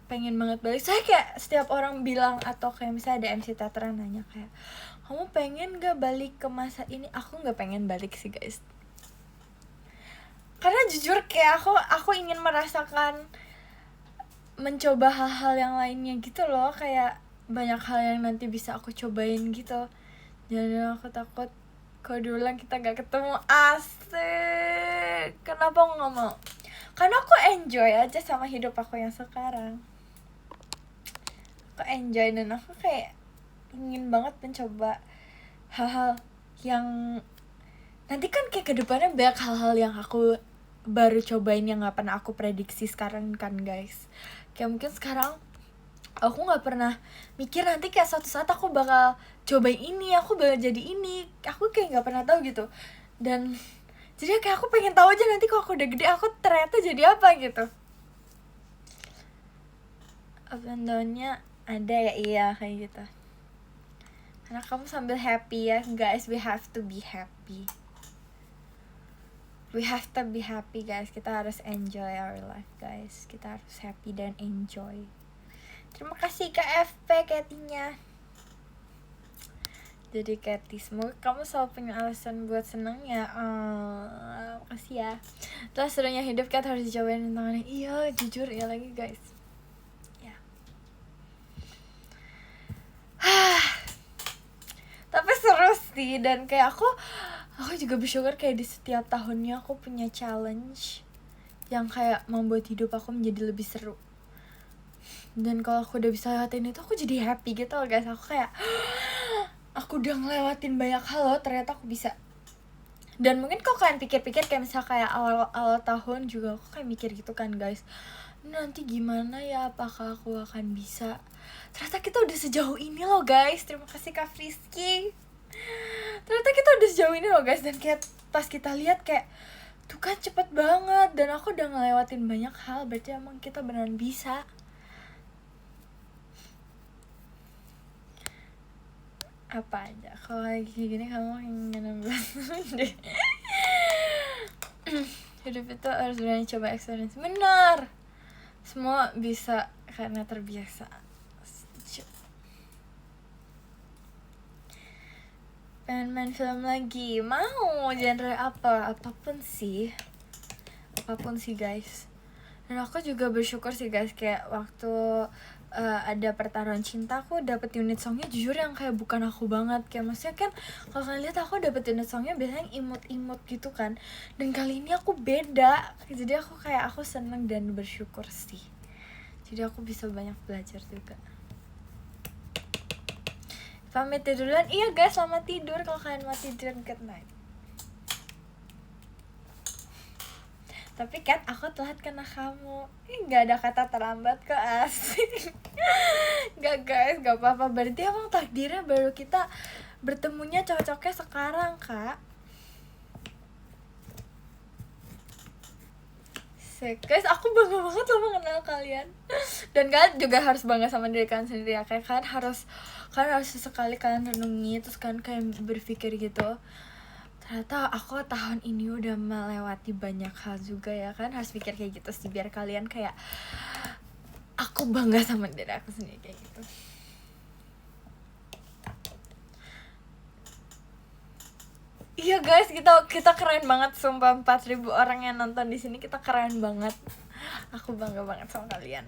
pengen banget balik. Saya kayak setiap orang bilang, atau kayak misalnya ada MC teater nanya kayak, kamu pengen gak balik ke masa ini? Aku gak pengen balik sih guys, karena jujur kayak aku ingin merasakan, mencoba hal-hal yang lainnya gitu loh. Kayak banyak hal yang nanti bisa aku cobain gitu. Jadi aku takut kalau diulang kita gak ketemu. Asik. Kenapa aku gak mau? Karena aku enjoy aja sama hidup aku yang sekarang. Aku enjoy dan aku kayak ingin banget mencoba hal-hal yang nanti kan kayak kedepannya banyak hal-hal yang aku baru cobain yang gak pernah aku prediksi sekarang kan guys. Kayak mungkin sekarang aku gak pernah mikir nanti kayak suatu saat aku bakal cobain ini, aku bakal jadi ini. Aku kayak gak pernah tahu gitu. Dan jadi kayak aku pengen tahu aja nanti kalau aku udah gede aku ternyata jadi apa gitu. Up and down-nya ada ya, iya kayak gitu. Karena kamu sambil happy ya guys, we have to be happy. We have to be happy guys, kita harus enjoy our life guys. Kita harus happy dan enjoy. Terima kasih KFP Ketinya. Jadi Katy, semoga kamu selalu punya alasan buat seneng ya. Makasih ya. Terus serunya hidup kan harus dicobain tantangannya. Iya jujur ya lagi guys ya. Tapi seru sih, dan kayak aku juga bersyukur kayak di setiap tahunnya aku punya challenge yang kayak membuat hidup aku menjadi lebih seru. Dan kalau aku udah bisa lewatin itu, aku jadi happy gitu loh guys. Aku kayak aku udah ngelewatin banyak hal loh, ternyata aku bisa. Dan mungkin kalau kalian pikir-pikir kayak misalnya kayak awal tahun juga aku kayak mikir gitu kan guys, nanti gimana ya, apakah aku akan bisa. Ternyata kita udah sejauh ini loh guys. Terima kasih Kak Frisky. Ternyata kita udah sejauh ini loh guys. Dan kayak pas kita lihat kayak tuh kan cepet banget, dan aku udah ngelewatin banyak hal. Berarti emang kita beneran bisa. Apa aja kalau lagi gini kamu ingin deh. Hidup itu harus berani coba experience. Benar, semua bisa karena terbiasa. Pengen main film lagi, mau genre apa, apapun sih guys. Dan aku juga bersyukur sih guys, kayak waktu ada pertaruhan cinta, aku dapet unit songnya jujur yang kayak bukan aku banget. Kayak maksudnya kan kalau kalian lihat aku dapet unit songnya biasanya imut-imut gitu kan, dan kali ini aku beda. Jadi aku kayak aku seneng dan bersyukur sih. Jadi aku bisa banyak belajar juga. Pamit duluan. Iya guys, selamat tidur. Kalau kalian mau tidur, good night. Tapi Kat, aku telat karena kamu. Gak ada kata terlambat kok, asik. Gak guys, gak apa-apa. Berarti emang takdirnya baru kita bertemunya cocoknya sekarang, Kak. Guys, aku bangga banget loh mengenal kalian. Dan kalian juga harus bangga sama diri kalian sendiri ya. Kayak kalian harus sesekali kalian renungi, terus kalian kayak berpikir gitu, ternyata aku tahun ini udah melewati banyak hal juga ya kan. Harus pikir kayak gitu sih, biar kalian kayak aku bangga sama diri aku sendiri kayak gitu. Iya guys, kita keren banget, sumpah. 4.000 orang yang nonton di sini, kita keren banget. Aku bangga banget sama kalian.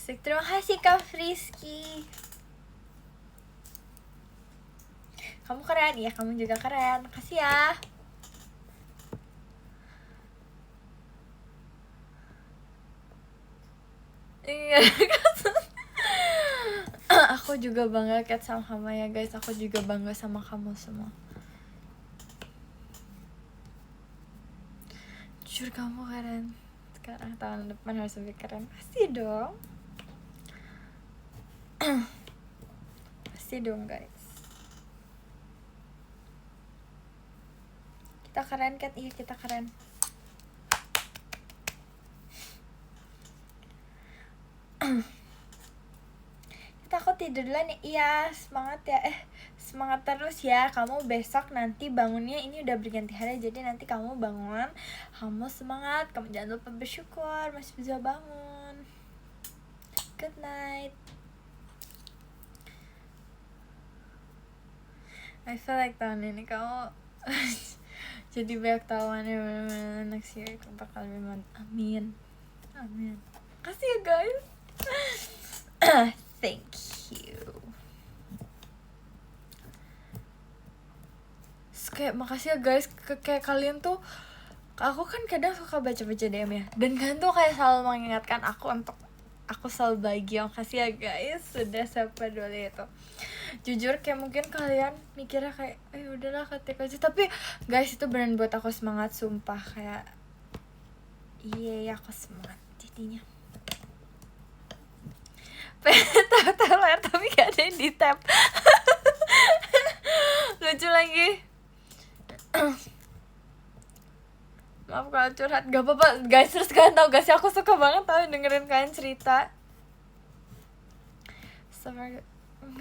Asik, terima kasih Kak Friski. Kamu keren ya, kamu juga keren. Makasih ya. Iya. Aku juga bangga Kat sama kamu ya guys. Aku juga bangga sama kamu semua. Jujur kamu keren. Sekarang tahun depan harus lebih keren. Pasti dong. Pasti dong guys. Kita keren Kat, iya kita keren. Kita aku tidur duluan ya. Iya, semangat ya. Semangat terus ya. Kamu besok nanti bangunnya ini udah berganti hari, jadi nanti kamu bangun, kamu semangat, kamu jangan lupa bersyukur masih bisa bangun. Good night. I feel like tahun ini kamu jadi banyak tawannya, bener-bener next year bakal lebih amin. Amin. Kasih ya guys. Thank you. Kayak makasih ya guys, kayak kalian tuh, aku kan kadang suka baca-baca DM ya, dan kalian tuh kayak selalu mengingatkan aku untuk aku selalu bahagia. Makasih ya guys, sudah sepeduli itu. Jujur kayak mungkin kalian mikirnya kayak udahlah ketik aja, tapi guys itu beneran buat aku semangat, sumpah. Kayak iya aku semangat jadinya. Tap layar tapi gak ada yang di tap. Lucu lagi. Maaf kalau curhat, gak apa-apa guys. Terus kalian tau gak sih, aku suka banget tau dengerin kalian cerita.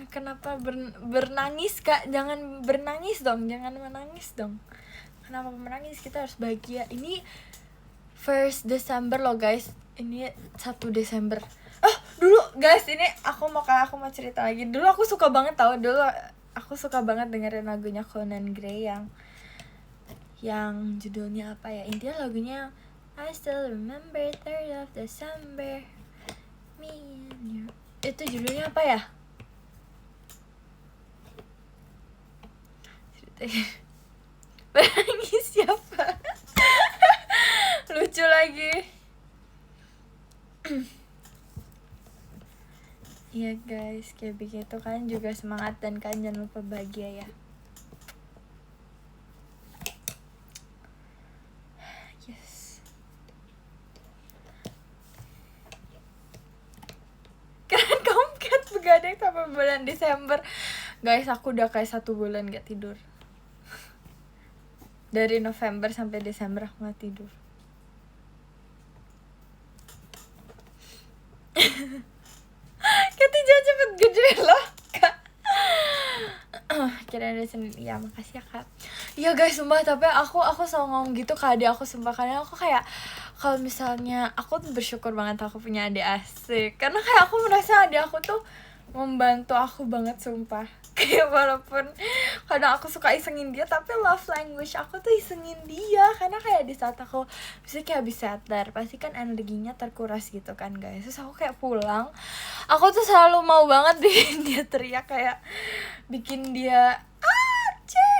Kenapa bernangis Kak? Jangan bernangis dong, jangan menangis dong. Kenapa menangis? Kita harus bahagia. Ini 1 Desember loh guys. Ini 1 Desember. Dulu guys, ini aku mau cerita lagi. Dulu aku suka banget tau. Aku suka banget dengerin lagunya Conan Gray yang judulnya apa ya? Intinya lagunya I still remember 3rd of December, me and you. Itu judulnya apa ya? Berangis siapa? Lucu lagi. Iya guys, kayak begitu kan juga semangat, dan kan jangan lupa bahagia ya. Yes. Keren kamu kan begadang sampai bulan Desember. Guys, aku udah kayak 1 bulan gak tidur. Dari November sampai Desember aku gak tidur. Kati jangan cepet gede loh Kak. Kira ada sendiri. Ya makasih ya Kak. Iya guys, sumpah, tapi aku selalu ngomong gitu ke adik aku, sumpah. Karena aku kayak, kalau misalnya aku tuh bersyukur banget aku punya adik asik. Karena kayak aku merasa adik aku tuh membantu aku banget, sumpah. Kayak walaupun kadang aku suka isengin dia, tapi love language aku tuh isengin dia. Karena kayak di saat aku misalnya kayak habis setter, pasti kan energinya terkuras gitu kan guys. Terus aku kayak pulang, aku tuh selalu mau banget bikin dia teriak, kayak bikin dia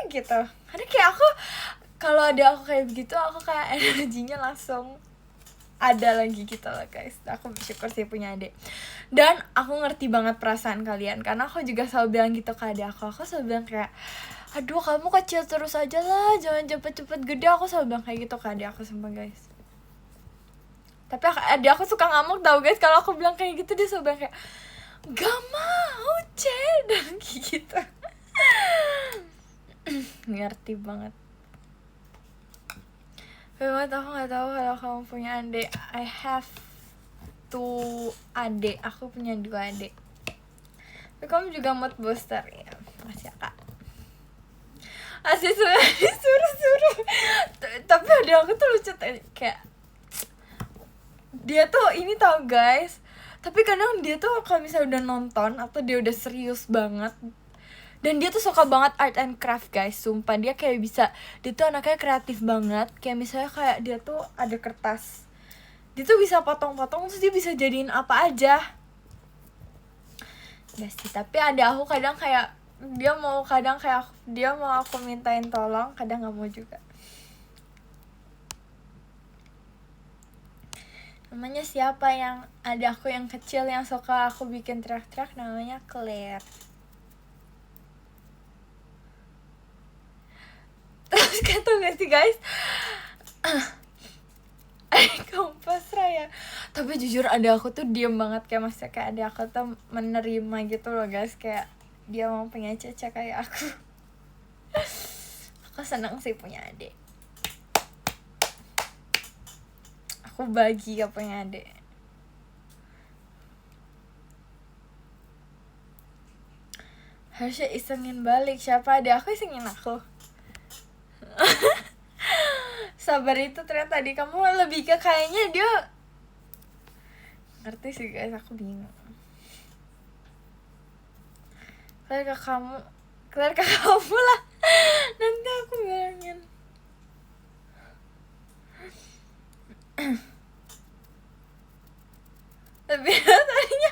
gitu. Karena kayak aku, kalau ada aku kayak begitu, aku kayak energinya langsung ada lagi gitu loh guys. Aku bersyukur sih punya adik, dan aku ngerti banget perasaan kalian. Karena aku juga selalu bilang gitu ke adik aku selalu bilang kayak, aduh kamu kecil terus aja lah, jangan cepet-cepet gede. Aku selalu bilang kayak gitu ke adik aku, sumpah guys. Tapi adik aku suka ngamuk tau guys, kalau aku bilang kayak gitu. Dia selalu bilang kayak, gak mau Cel, dan kayak gitu. Ngerti banget. Memang aku gak tahu kalau kamu punya adik. I have 2 adik. Aku punya 2 adik. Tapi kamu juga mood booster ya. Masih ya Kak. Asli suruh. Tapi adik aku tuh lucu, kayak dia tuh ini tau guys. Tapi kadang dia tuh kalau misalnya udah nonton atau dia udah serius banget, dan dia tuh suka banget art and craft guys, sumpah. Dia kayak bisa, dia tuh anaknya kreatif banget. Kayak misalnya kayak dia tuh ada kertas, dia tuh bisa potong-potong terus dia bisa jadiin apa aja. Gak sih, tapi ada aku kadang kayak dia mau aku mintain tolong, kadang nggak mau juga. Namanya siapa yang ada aku yang kecil yang suka aku bikin teriak-teriak, namanya Claire. Terus kata gak sih guys, kompas raya. Tapi jujur ada aku tuh diem banget, kayak maksudnya kayak ada aku tuh menerima gitu loh guys, kayak dia mau punya Caca kayak aku. Aku seneng sih punya adik. Aku bahagia punya adik. Harusnya isengin balik. Siapa adik aku isengin aku. Sabar itu ternyata adik kamu lebih ke kayaknya dia ngerti sih guys, aku bingung. Claire ke kamu lah. Nanti aku bilangin. Tapi tadinya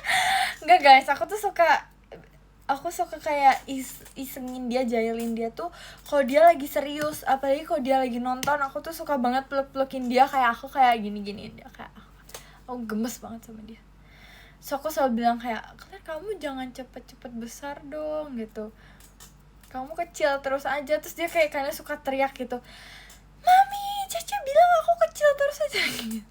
enggak guys, aku suka kayak isengin dia, jahilin dia tuh kalau dia lagi serius, apalagi kalau dia lagi nonton. Aku tuh suka banget peluk-pelukin dia, kayak aku kayak gini-giniin dia, kayak aku gemes banget sama dia. So aku selalu bilang kayak, Claire kamu jangan cepet-cepet besar dong gitu, kamu kecil terus aja. Terus dia kayak karena suka teriak gitu, Mami, Caca bilang aku kecil terus aja gitu.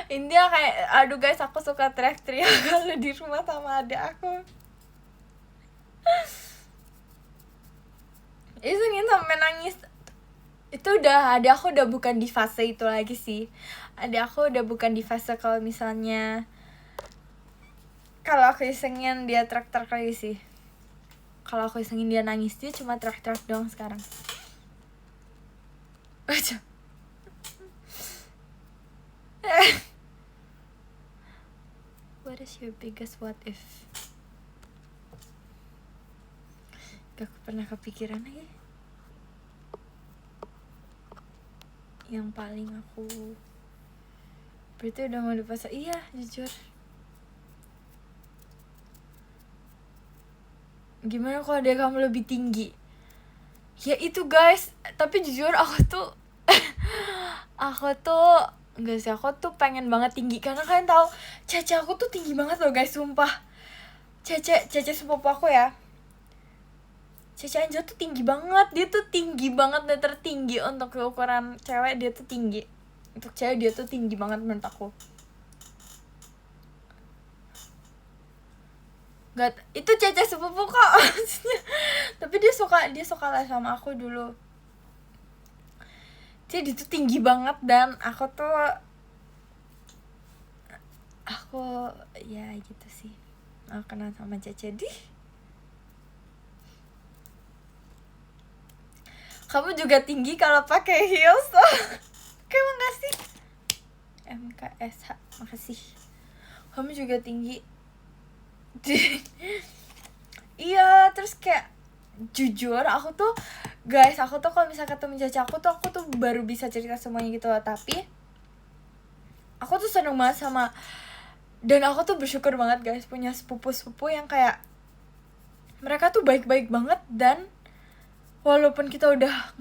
Intinya kayak, aduh guys, aku suka teriak-teriak kalau di rumah sama adik aku. Isengin sampai nangis. Itu ada aku udah bukan di fase itu lagi sih. Ada aku udah bukan di fase kalau misalnya kalau aku isengin dia teriak-teriak lagi sih. Kalau aku isengin dia nangis, dia cuma teriak-teriak doang sekarang. What is your biggest what if? Gak pernah kepikiran lagi. Yang paling aku berarti udah mau dipasang. Iya, jujur. Gimana kalau dia kamu lebih tinggi? Ya itu guys, tapi jujur aku tuh enggak sih, aku tuh pengen banget tinggi. Karena kalian tahu Caca aku tuh tinggi banget loh guys, sumpah. Caca sepupu aku ya, Caca Angel tuh tinggi banget. Dia tuh tinggi banget dan tertinggi untuk ukuran cewek. Dia tuh tinggi. Untuk cewek dia tuh tinggi banget menurut aku. Gak, itu Caca sepupu kok. Tapi dia suka lah sama aku dulu. Jadi dia tuh tinggi banget dan aku ya gitu sih. Aku kenal sama Caca di. Kamu juga tinggi kalau pakai heels. Oke, makasih. MKSH, makasih. Kamu juga tinggi. Iya, terus kayak jujur aku tuh kalau misalnya ketemu Caca aku tuh baru bisa cerita semuanya gitu loh. Tapi aku tuh seneng banget sama, dan aku tuh bersyukur banget guys punya sepupu-sepupu yang kayak mereka tuh baik-baik banget. Dan walaupun kita udah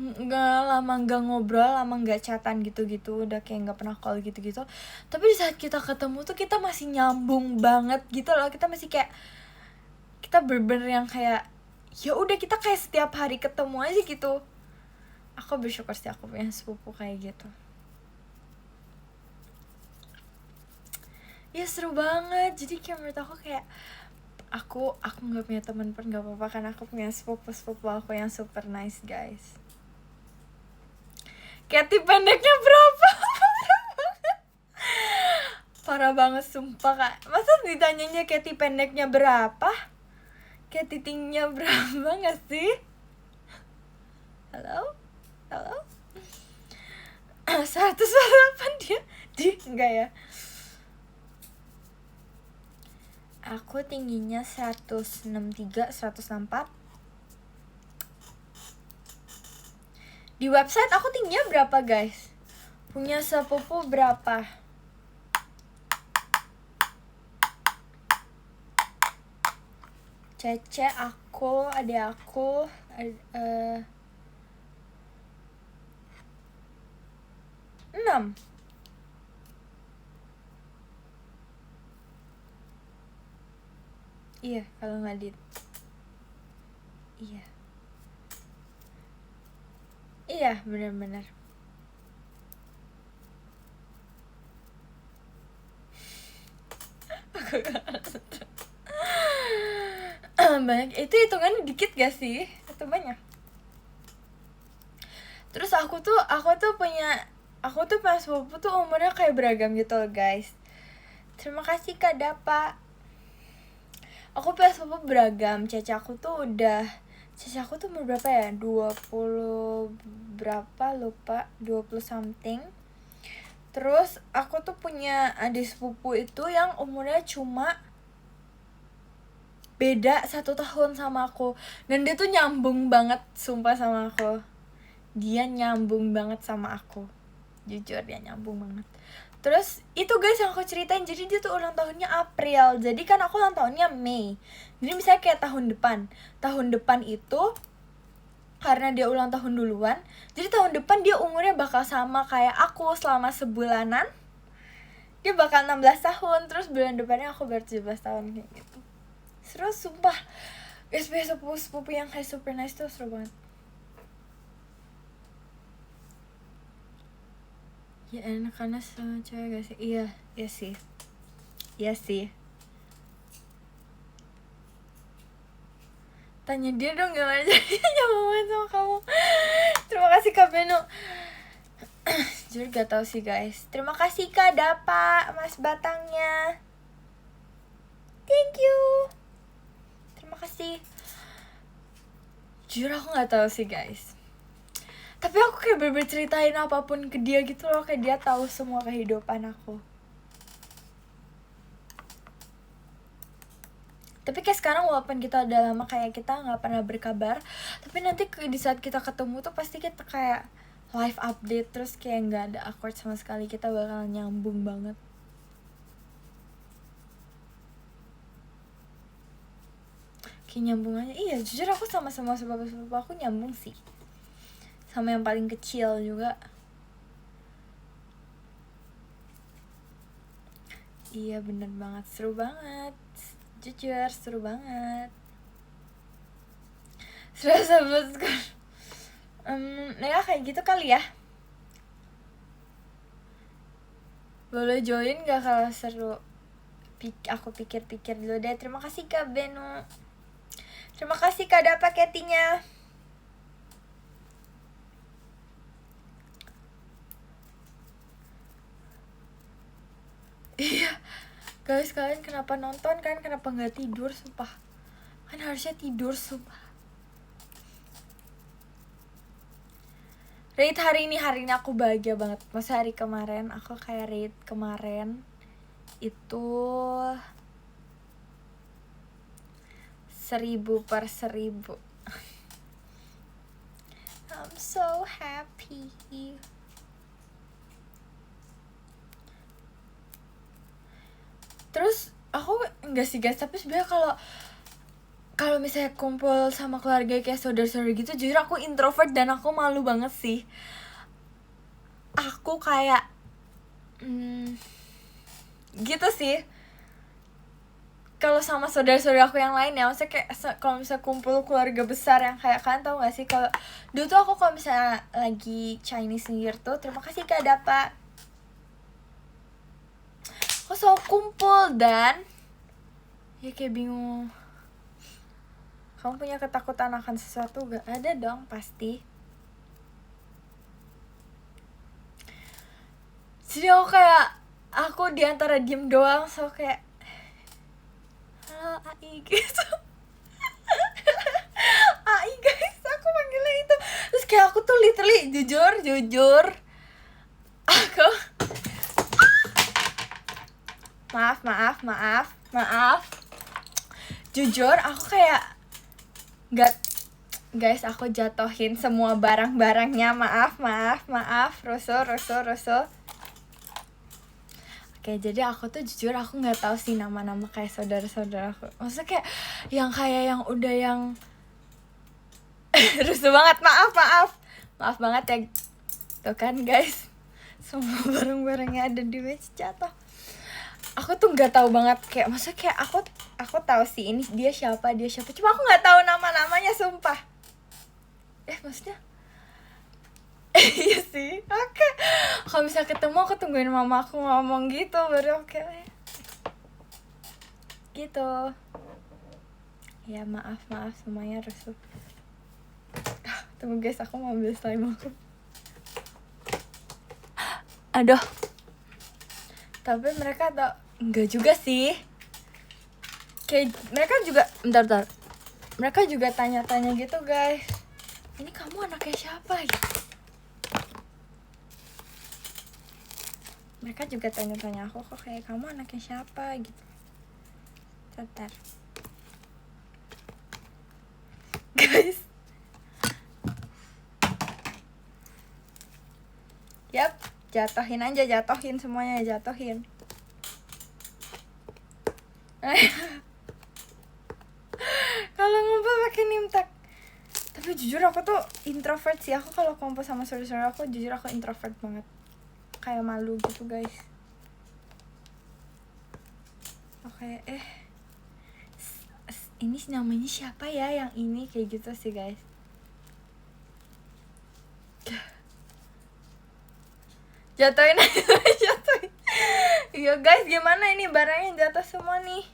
lama nggak ngobrol, lama nggak chatan gitu-gitu, udah kayak nggak pernah call gitu-gitu, tapi di saat kita ketemu tuh kita masih nyambung banget gitu loh. Kita masih kayak, kita bener-bener yang kayak ya udah kita kayak setiap hari ketemu aja gitu. Aku bersyukur sih aku punya sepupu kayak gitu. Ya seru banget. Jadi kayak menurut aku kayak aku nggak punya teman pun nggak apa-apa, karena aku punya sepupu aku yang super nice guys. Katy pendeknya berapa? Parah banget sumpah kak. Masa ditanyanya Katy pendeknya berapa? Katy tingginya berapa gak sih? Halo? 148 dia? Enggak ya? Aku tingginya 163, 164. Di website aku tingginya berapa guys? Punya sepupu berapa? Cece, aku, adik aku, 6. Iya, kalau nggak Dit. Iya. Iya, benar-benar. Banyak, itu hitungannya dikit gak sih? Itu banyak. Terus aku tuh punya sepupu tuh umurnya kayak beragam gitu loh guys. Terima kasih Kak Dapa. Aku punya sepupu beragam. Cece aku tuh umur berapa ya? 20 berapa lupa, 20 something. Terus aku tuh punya adik sepupu itu yang umurnya cuma beda 1 tahun sama aku. Dan dia tuh nyambung banget sumpah sama aku. Dia nyambung banget sama aku. Jujur dia nyambung banget. Terus itu guys yang aku ceritain, jadi dia tuh ulang tahunnya April. Jadi kan aku ulang tahunnya Mei. Jadi misalnya kayak tahun depan itu karena dia ulang tahun duluan, jadi tahun depan dia umurnya bakal sama kayak aku selama sebulanan. Dia bakal 16 tahun, terus bulan depannya aku baru 17 tahun kayak gitu. Seru sumpah. Guys, sepupu yang kayak super nice tuh seru banget. Ya enak karena sama cewek gak sih? Iya sih. Tanya dia dong gimana jadinya nyaman sama kamu. Terima kasih Kak Beno. Jujur gak tau sih guys. Terima kasih Kak Dapa, Mas Batangnya. Thank you. Terima kasih. Jujur aku gak tahu sih guys. Tapi aku kayak bener-bener ceritain apapun ke dia gitu loh. Kayak dia tahu semua kehidupan aku. Tapi kayak sekarang walaupun kita udah lama kayak kita gak pernah berkabar, tapi nanti di saat kita ketemu tuh pasti kita kayak live update. Terus kayak gak ada awkward sama sekali. Kita bakal nyambung banget. Kayak nyambung aja. Iya jujur aku sama semua sepupu aku nyambung sih. Sama yang paling kecil juga. Iya bener banget. Seru banget. Jujur seru banget. Serasa banget. Ya kayak gitu kali ya. Boleh join gak kalau seru? Aku pikir-pikir dulu deh. Terima kasih Kak Beno. Terima kasih Kak ada paketinya. Iya guys, kalian kenapa nonton kan? Kenapa gak tidur sumpah? Kan harusnya tidur sumpah. Rate hari ini aku bahagia banget. Masa hari kemarin aku kayak rate kemarin itu 1000/1000. I'm so happy. Terus aku enggak sih guys, tapi sebenarnya kalau misalnya kumpul sama keluarga kayak saudara-saudara gitu, jujur aku introvert dan aku malu banget sih. Aku kayak gitu sih. Kalau sama saudara-saudara aku yang lain ya, maksudnya kayak kalau misalnya kumpul keluarga besar yang kayak kalian tau gak sih, kalau dulu tuh aku kalau misalnya lagi Chinese New Year tuh, terima kasih Kak Dapa, aku selalu kumpul dan ya kayak bingung. Kamu punya ketakutan akan sesuatu gak? Ada dong pasti. Jadi aku diantara diem doang, so kayak halo Ai gitu. Ai guys, aku manggilnya itu. Terus kayak aku tuh literally jujur aku maaf jujur aku kayak nggak, guys aku jatohin semua barang-barangnya, maaf Russo. Oke, jadi aku tuh jujur aku nggak tahu sih nama-nama kayak saudara-saudara aku. Maksudnya kayak yang udah yang rusuh banget. Maaf banget ya. Tuh kan guys, semua barang-barangnya ada di meja jatuh. Aku tuh nggak tahu banget kayak, maksudnya kayak aku tahu sih ini dia siapa. Cuma aku nggak tahu nama-namanya, sumpah. Maksudnya iya sih. Oke. Kalau bisa ketemu aku tungguin mama aku ngomong gitu baru oke. Gitu. Ya maaf semuanya rusuh. Tunggu guys, aku mau ambil slime aku. Aduh. Tapi mereka enggak juga sih. Kayak mereka juga bentar. Mereka juga tanya-tanya gitu guys. Ini kamu anaknya siapa gitu. Mereka juga tanya-tanya aku kok kayak kamu anaknya siapa gitu. Bentar. Guys. Yap, jatohin semuanya, jatohin. Kalau ngumpul pakai name tag. Tapi jujur aku tuh introvert sih. Aku kalau kumpul sama saudara-saudara aku jujur aku introvert banget. Kayak malu gitu guys. Oke, ini namanya siapa ya yang ini, kayak gitu sih guys. Jatuhin. Iya guys, gimana ini barangnya jatuh semua nih.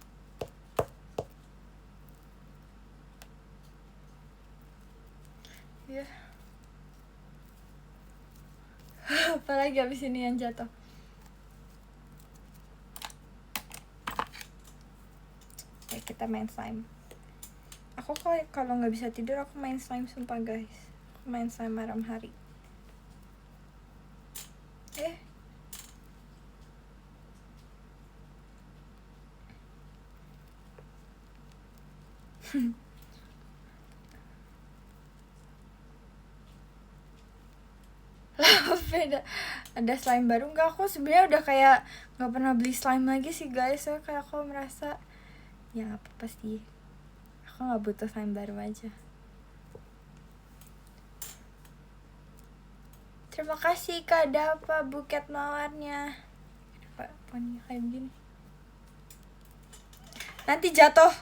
Ya. Apalagi abis ini yang jatuh. Oke, kita main slime. Aku kalau nggak bisa tidur aku main slime, sumpah guys. Aku main slime malam hari. Ada slime baru nggak? Aku sebenarnya udah kayak nggak pernah beli slime lagi sih guys. So kayak aku merasa ya nggak apa-apa sih. Aku nggak butuh slime baru aja. Terima kasih Kak Dapa buket mawarnya. Kenapa poni kayak gini? Nanti jatuh.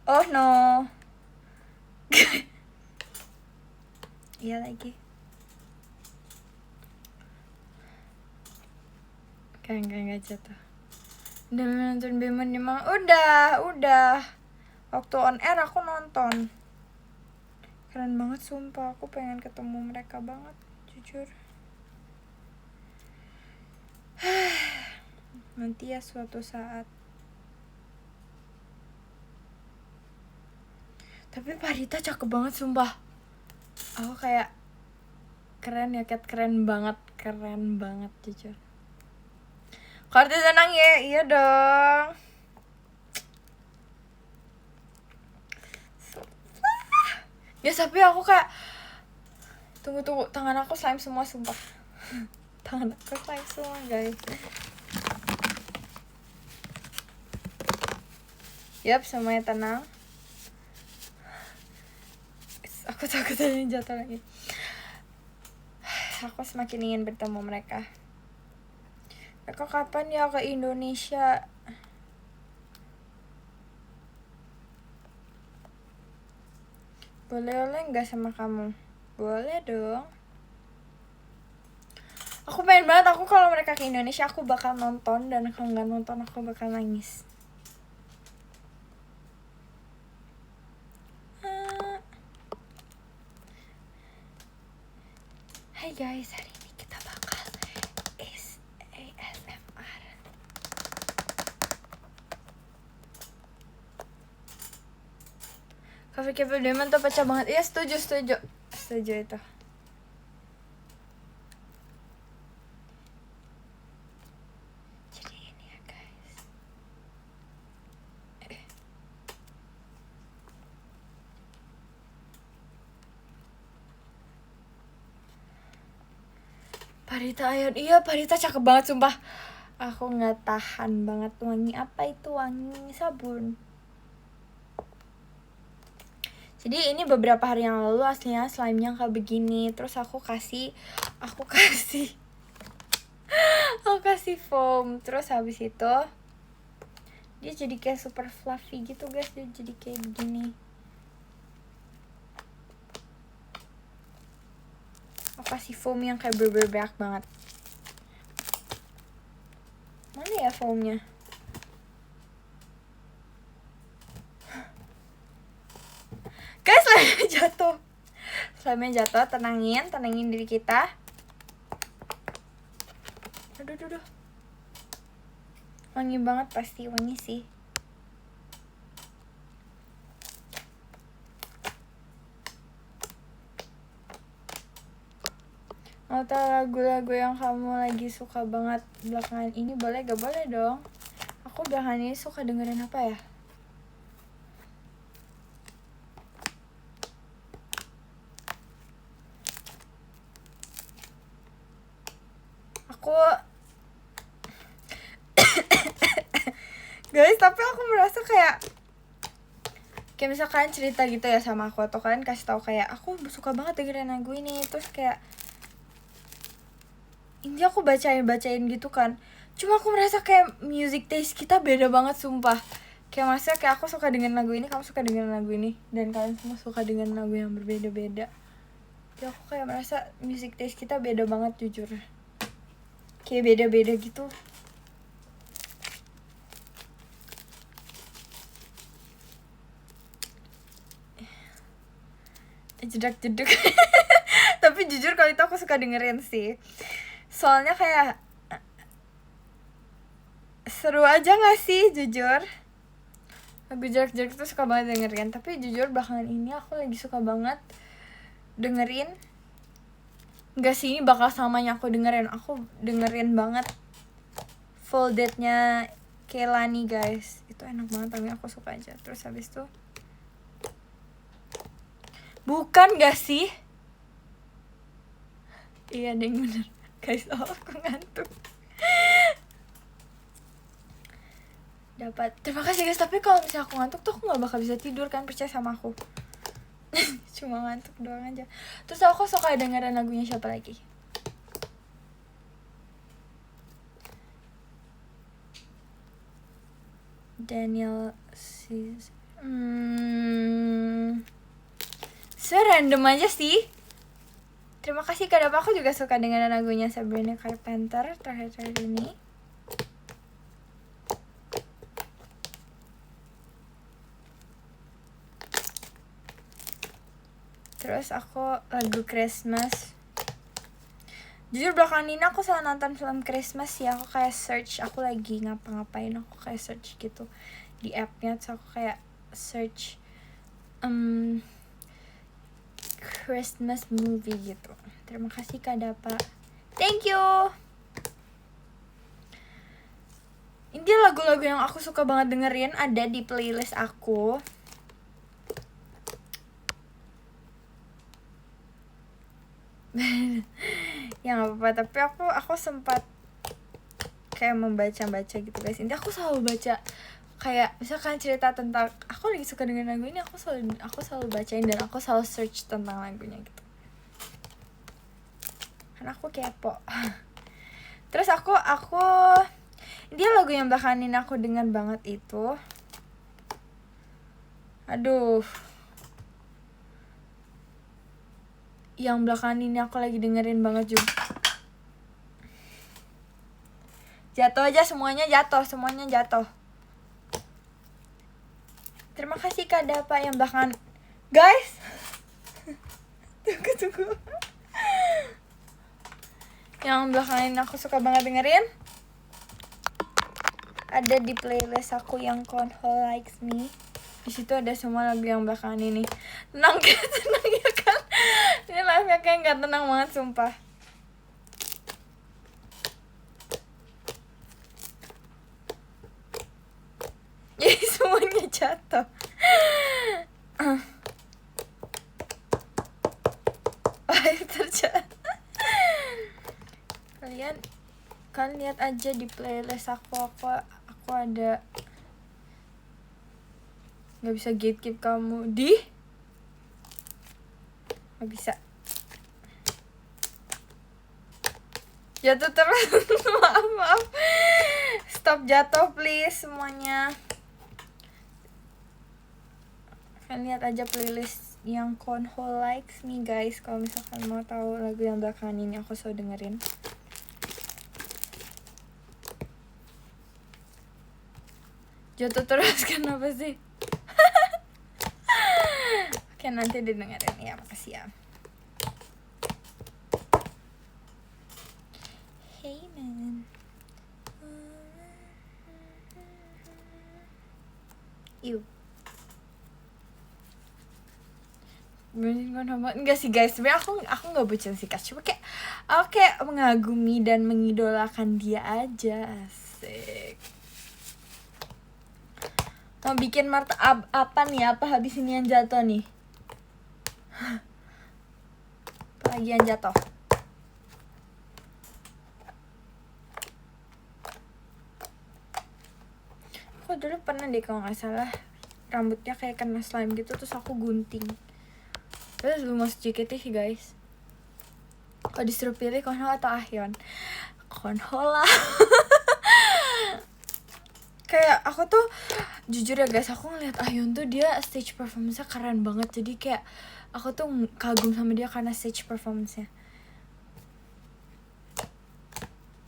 Oh no. Iya lagi. Enggak jatuh. Udah nonton Bemon emang? Udah. Waktu on air aku nonton. Keren banget sumpah, aku pengen ketemu mereka banget, jujur. Nanti ya suatu saat. Tapi Parita cakep banget sumpah. Aku kayak keren ya, Kat, keren banget jujur. Kartu senang ya, iya dong. Ya tapi aku kayak tunggu tangan aku slime semua sumpah. Tangan aku slime semua guys. Yap, semuanya tenang. Aku takut ada yang jatuh lagi. Aku semakin ingin bertemu mereka. Mereka kapan ya ke Indonesia? Boleh nggak sama kamu? Boleh dong. Aku pengen banget, aku kalau mereka ke Indonesia aku bakal nonton, dan kalau nggak nonton aku bakal nangis. Hai guys, hari ini kita bakal ASMR. Coffee Cable Demon tuh pecah banget. Iya, setuju itu. Jadi ini ya guys. Parita Ayon, iya Parita cakep banget sumpah. Aku nggak tahan banget wangi. Apa itu wangi sabun? Jadi ini beberapa hari yang lalu aslinya slime-nya kayak begini. Terus aku kasih aku kasih foam. Terus habis itu dia jadi kayak super fluffy gitu guys. Dia jadi kayak begini. Aku kasih foam yang kayak berberak banget. Mana ya foamnya? Guys, slime-nya jatuh. Slime-nya jatuh, tenangin diri kita. Aduh. Wangi banget, pasti wangi sih. Mau tau lagu-lagu yang kamu lagi suka banget belakangan ini? Boleh gak? Boleh dong. Aku belakangan ini suka dengerin apa ya? Aku guys, tapi aku merasa kayak misalkan cerita gitu ya sama aku, atau kalian kasih tahu kayak aku suka banget dengerin lagu ini, terus kayak ini aku bacain gitu kan. Cuma aku merasa kayak music taste kita beda banget sumpah. Kayak maksudnya kayak aku suka dengan lagu ini, kamu suka dengan lagu ini, dan kalian semua suka dengan lagu yang berbeda-beda. Ya aku kayak merasa music taste kita beda banget jujur. Kayak beda-beda gitu. Jedak-jeduk. Tapi jujur kalau itu aku suka dengerin sih. Soalnya kayak seru aja gak sih jujur. Lagu jedak-jeduk tuh suka banget dengerin. Tapi jujur belakangan ini aku lagi suka banget dengerin. Enggak sih, ini bakal samanya aku dengerin. Aku dengerin banget Full Dead-nya Kehlani guys. Itu enak banget, tapi aku suka aja. Terus habis itu bukan gak sih? Iya deh bener. Guys, aku ngantuk. Dapat. Terima kasih guys, tapi kalau misalnya aku ngantuk tuh aku gak bakal bisa tidur kan, percaya sama aku. Cuma ngantuk doang aja. Terus aku suka dengerin lagunya siapa lagi? Daniel Caesar. Serandom aja sih. Terima kasih Kak, aku juga suka dengerin lagunya Sabrina Carpenter terakhir ini. Terus aku lagu Christmas. Jujur belakangan ini aku selalu nonton film Christmas ya. Aku kayak search, aku lagi ngapa-ngapain, aku kayak search gitu di appnya. Terus aku kayak search Christmas movie gitu. Terima kasih Kak Dapa. Thank you. Ini lagu-lagu yang aku suka banget dengerin ada di playlist aku. Ya nggak apa-apa, tapi aku sempat kayak membaca gitu guys. Ini aku selalu baca kayak misalkan cerita tentang aku lagi suka dengan lagu ini, aku selalu bacain dan aku selalu search tentang lagunya gitu. Karena aku kepo. Terus aku dia lagu yang belakangan ini aku dengar banget itu. Aduh. Yang belakangan ini aku lagi dengerin banget juga. Jatuh aja semuanya jatuh. Terima kasih Kak Dapa yang belakangan. Guys. Tunggu. Yang belakangan ini aku suka banget dengerin. Ada di playlist aku yang Conhole Likes Me. Di situ ada semua lagu yang belakangan ini. Tenang ya kan? Ini live-nya kayak nggak tenang banget sumpah. Jadi semuanya jatuh. Live terjatuh. Kalian Kan lihat aja di playlist aku ada. Nggak bisa gatekeep kamu di. Nggak bisa. Jatuh terus. maaf. Stop jatuh please semuanya. Kan lihat aja playlist yang Konho Likes Me guys, kalau misalkan mau tahu lagu yang belakangan ini aku selalu dengerin. Jatuh terus kenapa sih? Oke, nanti didengerin ya, makasih ya. Hey man. Ew. Enggak sih guys, sebenarnya aku nggak bucin sih Kak, cuma kayak aku kayak mengagumi dan mengidolakan dia aja. Asik. Mau bikin martabak apa nih? Apa habis ini yang jatuh nih? Apa lagi yang jatuh? Aku dulu pernah deh kalau nggak salah rambutnya kayak kena slime gitu, terus aku gunting. Terus belum masuk JKT sih guys. Kalau disuruh pilih Konho atau Ahyeon, Konho lah. Kayak aku tuh jujur ya guys, aku ngeliat Ahyeon tuh dia stage performance-nya keren banget. Jadi kayak aku tuh kagum sama dia karena stage performance-nya.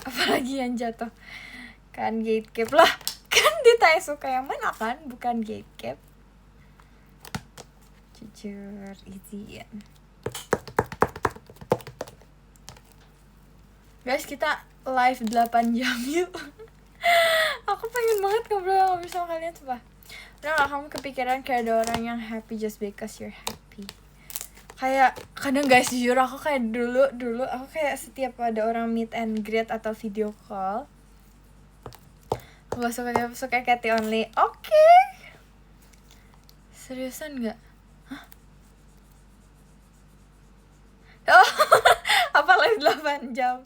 Apalagi yang jatuh kan gatekeep lah. Kan ditanya suka yang mana kan, bukan gatekeep. Jujur easy ya. Guys, kita live 8 jam yuk. Aku pengen banget ngobrol sama kalian, coba. Udah gak kamu kepikiran kayak ada orang yang happy just because you're happy? Kayak kadang guys, jujur aku kayak dulu aku kayak setiap ada orang meet and greet atau video call, aku suka Katy Only. Oke. Seriusan gak? Hah? Oh, apa live 8 jam?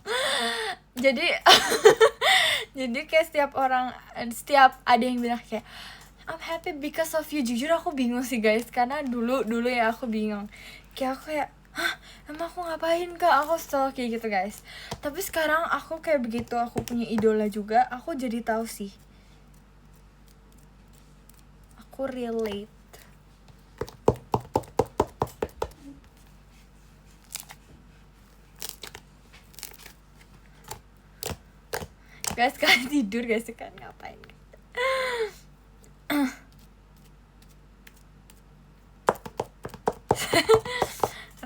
Jadi jadi kayak setiap ada yang bilang kayak I'm happy because of you. Jujur aku bingung sih guys, karena dulu ya aku bingung. Kayak aku kayak, hah, emang aku ngapain Kak? Aku selalu kayak gitu guys. Tapi sekarang aku kayak begitu aku punya idola juga, aku jadi tahu sih. Aku relate. Guys, kalian tidur guys, kan ngapain?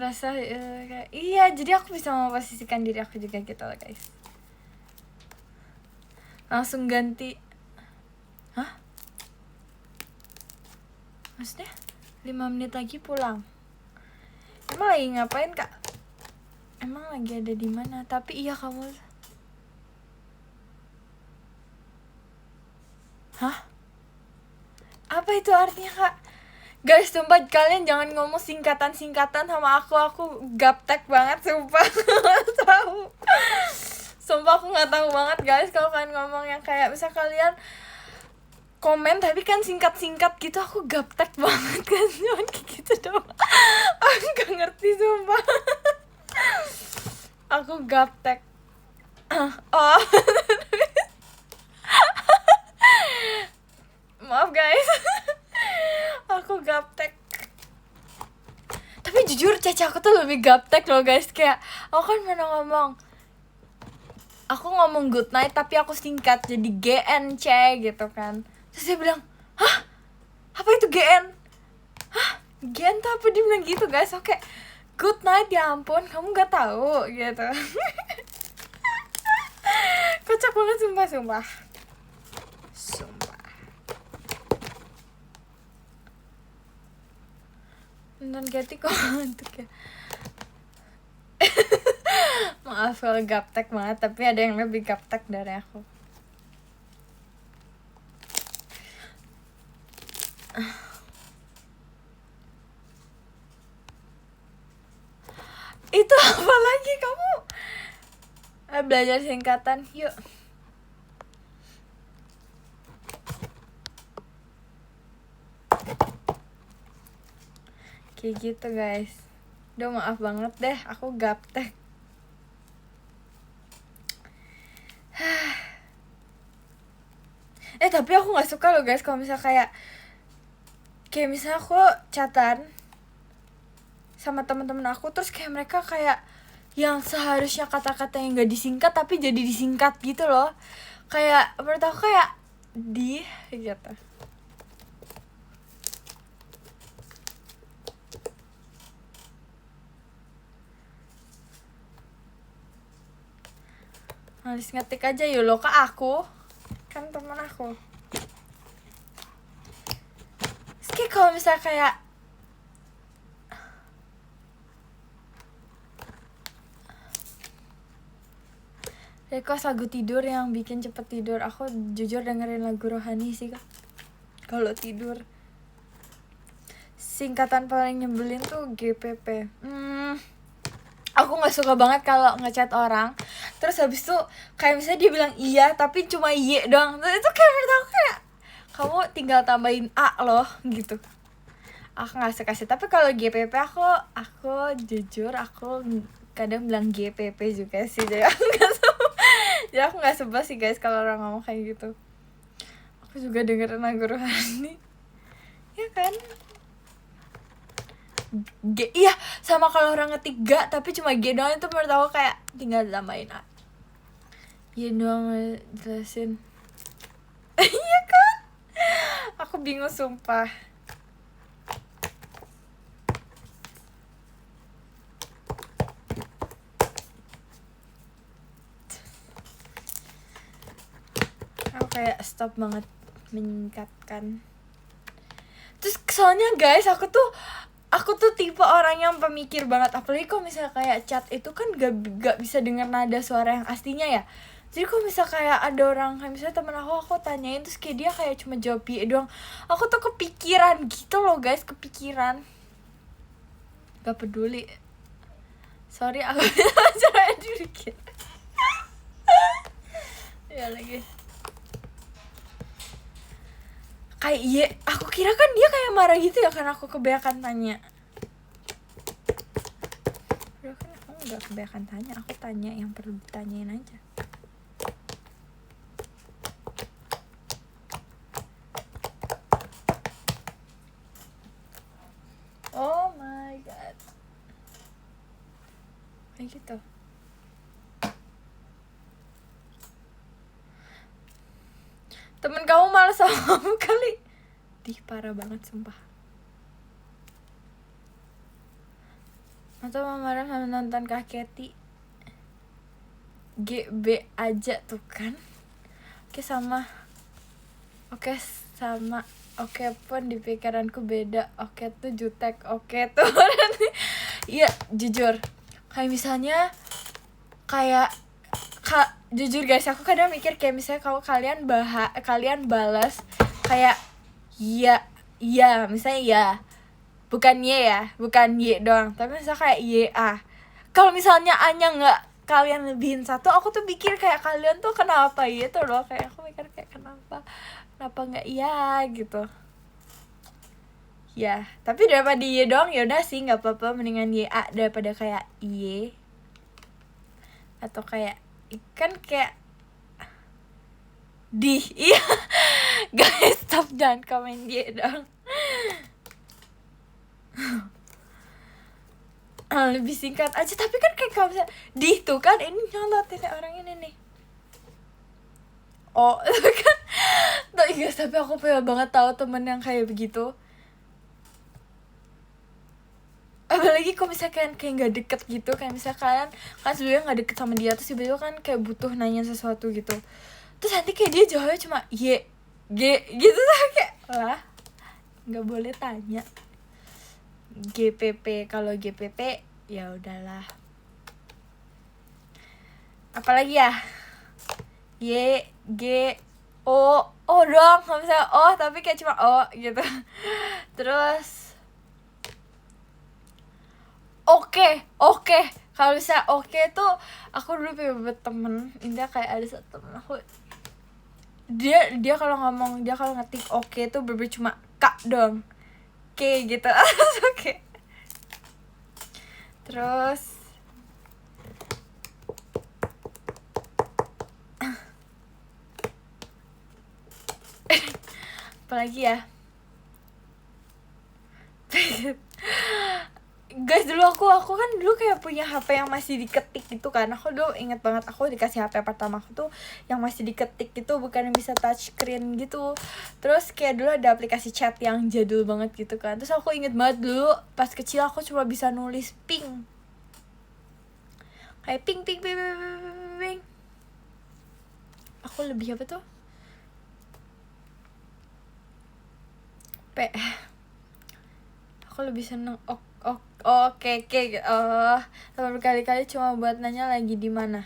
Rasa kayak iya, jadi aku bisa memposisikan diri aku juga gitu loh guys. Langsung ganti. Hah? Maksudnya 5 menit lagi pulang? Emang lagi ngapain Kak? Emang lagi ada di mana? Tapi iya kamu. Hah? Apa itu artinya Kak? Guys, sumpah kalian jangan ngomong singkatan-singkatan sama aku gaptek banget, sumpah. Tahu. Sumpah aku nggak tahu banget guys kalau kalian ngomong yang kayak misal kalian komen tapi kan singkat-singkat gitu, aku gaptek banget kan, cuman kayak gitu doang. Aku nggak ngerti sumpah. Aku gaptek. Oh. Maaf guys. Aku gaptek. Tapi jujur Caca aku tuh lebih gaptek loh guys. Kayak aku kan pernah ngomong, aku ngomong good night tapi aku singkat jadi GNC gitu kan. Terus dia bilang, hah? Apa itu GN? Hah? GN tuh apa? Dia bilang gitu guys. Oke, good night, ya ampun kamu gak tahu gitu. Kocak banget sumpah. Dan Katy kok ngantuk ya. Maaf kalau gaptek banget, tapi ada yang lebih gaptek dari aku. Itu apa lagi kamu? Ayo belajar singkatan yuk. Kayak gitu guys. Duh maaf banget deh, aku gaptek. Tapi aku nggak suka loh guys kalau misalnya kayak misalnya aku chatan sama teman-teman aku terus kayak mereka kayak yang seharusnya kata-kata yang nggak disingkat tapi jadi disingkat gitu loh. Kayak menurut aku kayak gitu. Harus ngetik aja yuk lo ke aku, kan teman aku. Terus kalau misalnya kayak request lagu tidur yang bikin cepet tidur, aku jujur dengerin lagu rohani sih kak kalau tidur. Singkatan paling nyebelin tuh GPP. Aku nggak suka banget kalau ngechat orang terus habis itu kayak misalnya dia bilang iya tapi cuma y doang. Itu kayak menurut aku kayak kamu tinggal tambahin a loh gitu. Aku nggak suka sih. Tapi kalau GPP aku jujur aku kadang bilang GPP juga sih. Jadi aku nggak sebel sih guys kalau orang ngomong kayak gitu. Aku juga dengerin lagu rohani ya kan. Iya sama kalau orang ngetik G tapi cuma G doang itu menurut aku kayak tinggal tambahin A. Iya doang jelasin. Iya kan. Aku bingung sumpah. Aku kayak stop banget meningkatkan. Terus soalnya guys aku tuh tipe orang yang pemikir banget, apalagi kalau misalnya kayak chat itu kan gak bisa dengar nada suara yang aslinya ya. Jadi kalau misalnya kayak ada orang kayak misalnya temen aku tanyain terus kayak dia kayak cuma jawab iya doang, aku tuh kepikiran gitu loh guys, kepikiran. Gak peduli, sorry aku cara dikit. Ya lagi kayak iya, aku kira kan dia kayak marah gitu ya karena aku kebanyakan tanya. Udah kan aku gak kebanyakan tanya, aku tanya yang perlu ditanyain aja. Oh my god, kayak gitu. Temen kamu malah sama kamu kali. Parah banget sumpah. Atau kemarin sama nonton Kak Keti GB aja tuh kan. Oke sama oke pun di pikiranku beda. Oke tuh jutek. Oke tuh iya jujur kayak misalnya kayak jujur guys aku kadang mikir kayak misalnya kalau kalian balas kayak iya misalnya ya bukan y doang tapi misalnya kayak ya. Kalau misalnya A-nya nggak kalian lebihin satu, aku tuh pikir kayak kalian tuh kenapa gitu loh, kayak aku mikir kayak kenapa nggak iya gitu ya. Tapi daripada y doang ya udah sih nggak apa-apa, mendingan ya daripada kayak y atau kayak kan kayak iya. Guys stop jangan komen y dong. Lebih singkat aja. Tapi kan kayak kalau misalnya tuh kan ini nyolotin orang ini nih. Oh kan tuh guys, tapi aku pengen banget tahu temen yang kayak begitu. Apalagi kalau misalkan kayak nggak deket gitu, kayak misalnya kalian kan sebelumnya nggak deket sama dia terus tiba-tiba kan kayak butuh nanya sesuatu gitu, terus nanti kayak dia jawabnya cuma y g gitu tuh kayak lah nggak boleh tanya GPP. Kalau GPP ya udahlah. Apalagi ya y g o doang, nggak bisa tapi kayak cuma gitu. Terus oke Kalau bisa oke tuh aku dulu punya temen, intinya kayak ada satu temen aku, dia kalau ngomong, dia kalau ngetik oke tuh bener cuma kak dong, K gitu. Oke. Terus apalagi ya. Guys, dulu aku kan dulu kayak punya HP yang masih diketik gitu kan. Aku dulu inget banget aku dikasih HP pertama aku tuh yang masih diketik gitu, bukan yang bisa touch screen gitu. Terus kayak dulu ada aplikasi chat yang jadul banget gitu kan. Terus aku inget banget dulu pas kecil aku cuma bisa nulis ping. Kayak ping ping ping ping ping, ping, ping. Aku lebih apa tuh? Aku lebih seneng oke tapi berkali-kali cuma buat nanya lagi di mana.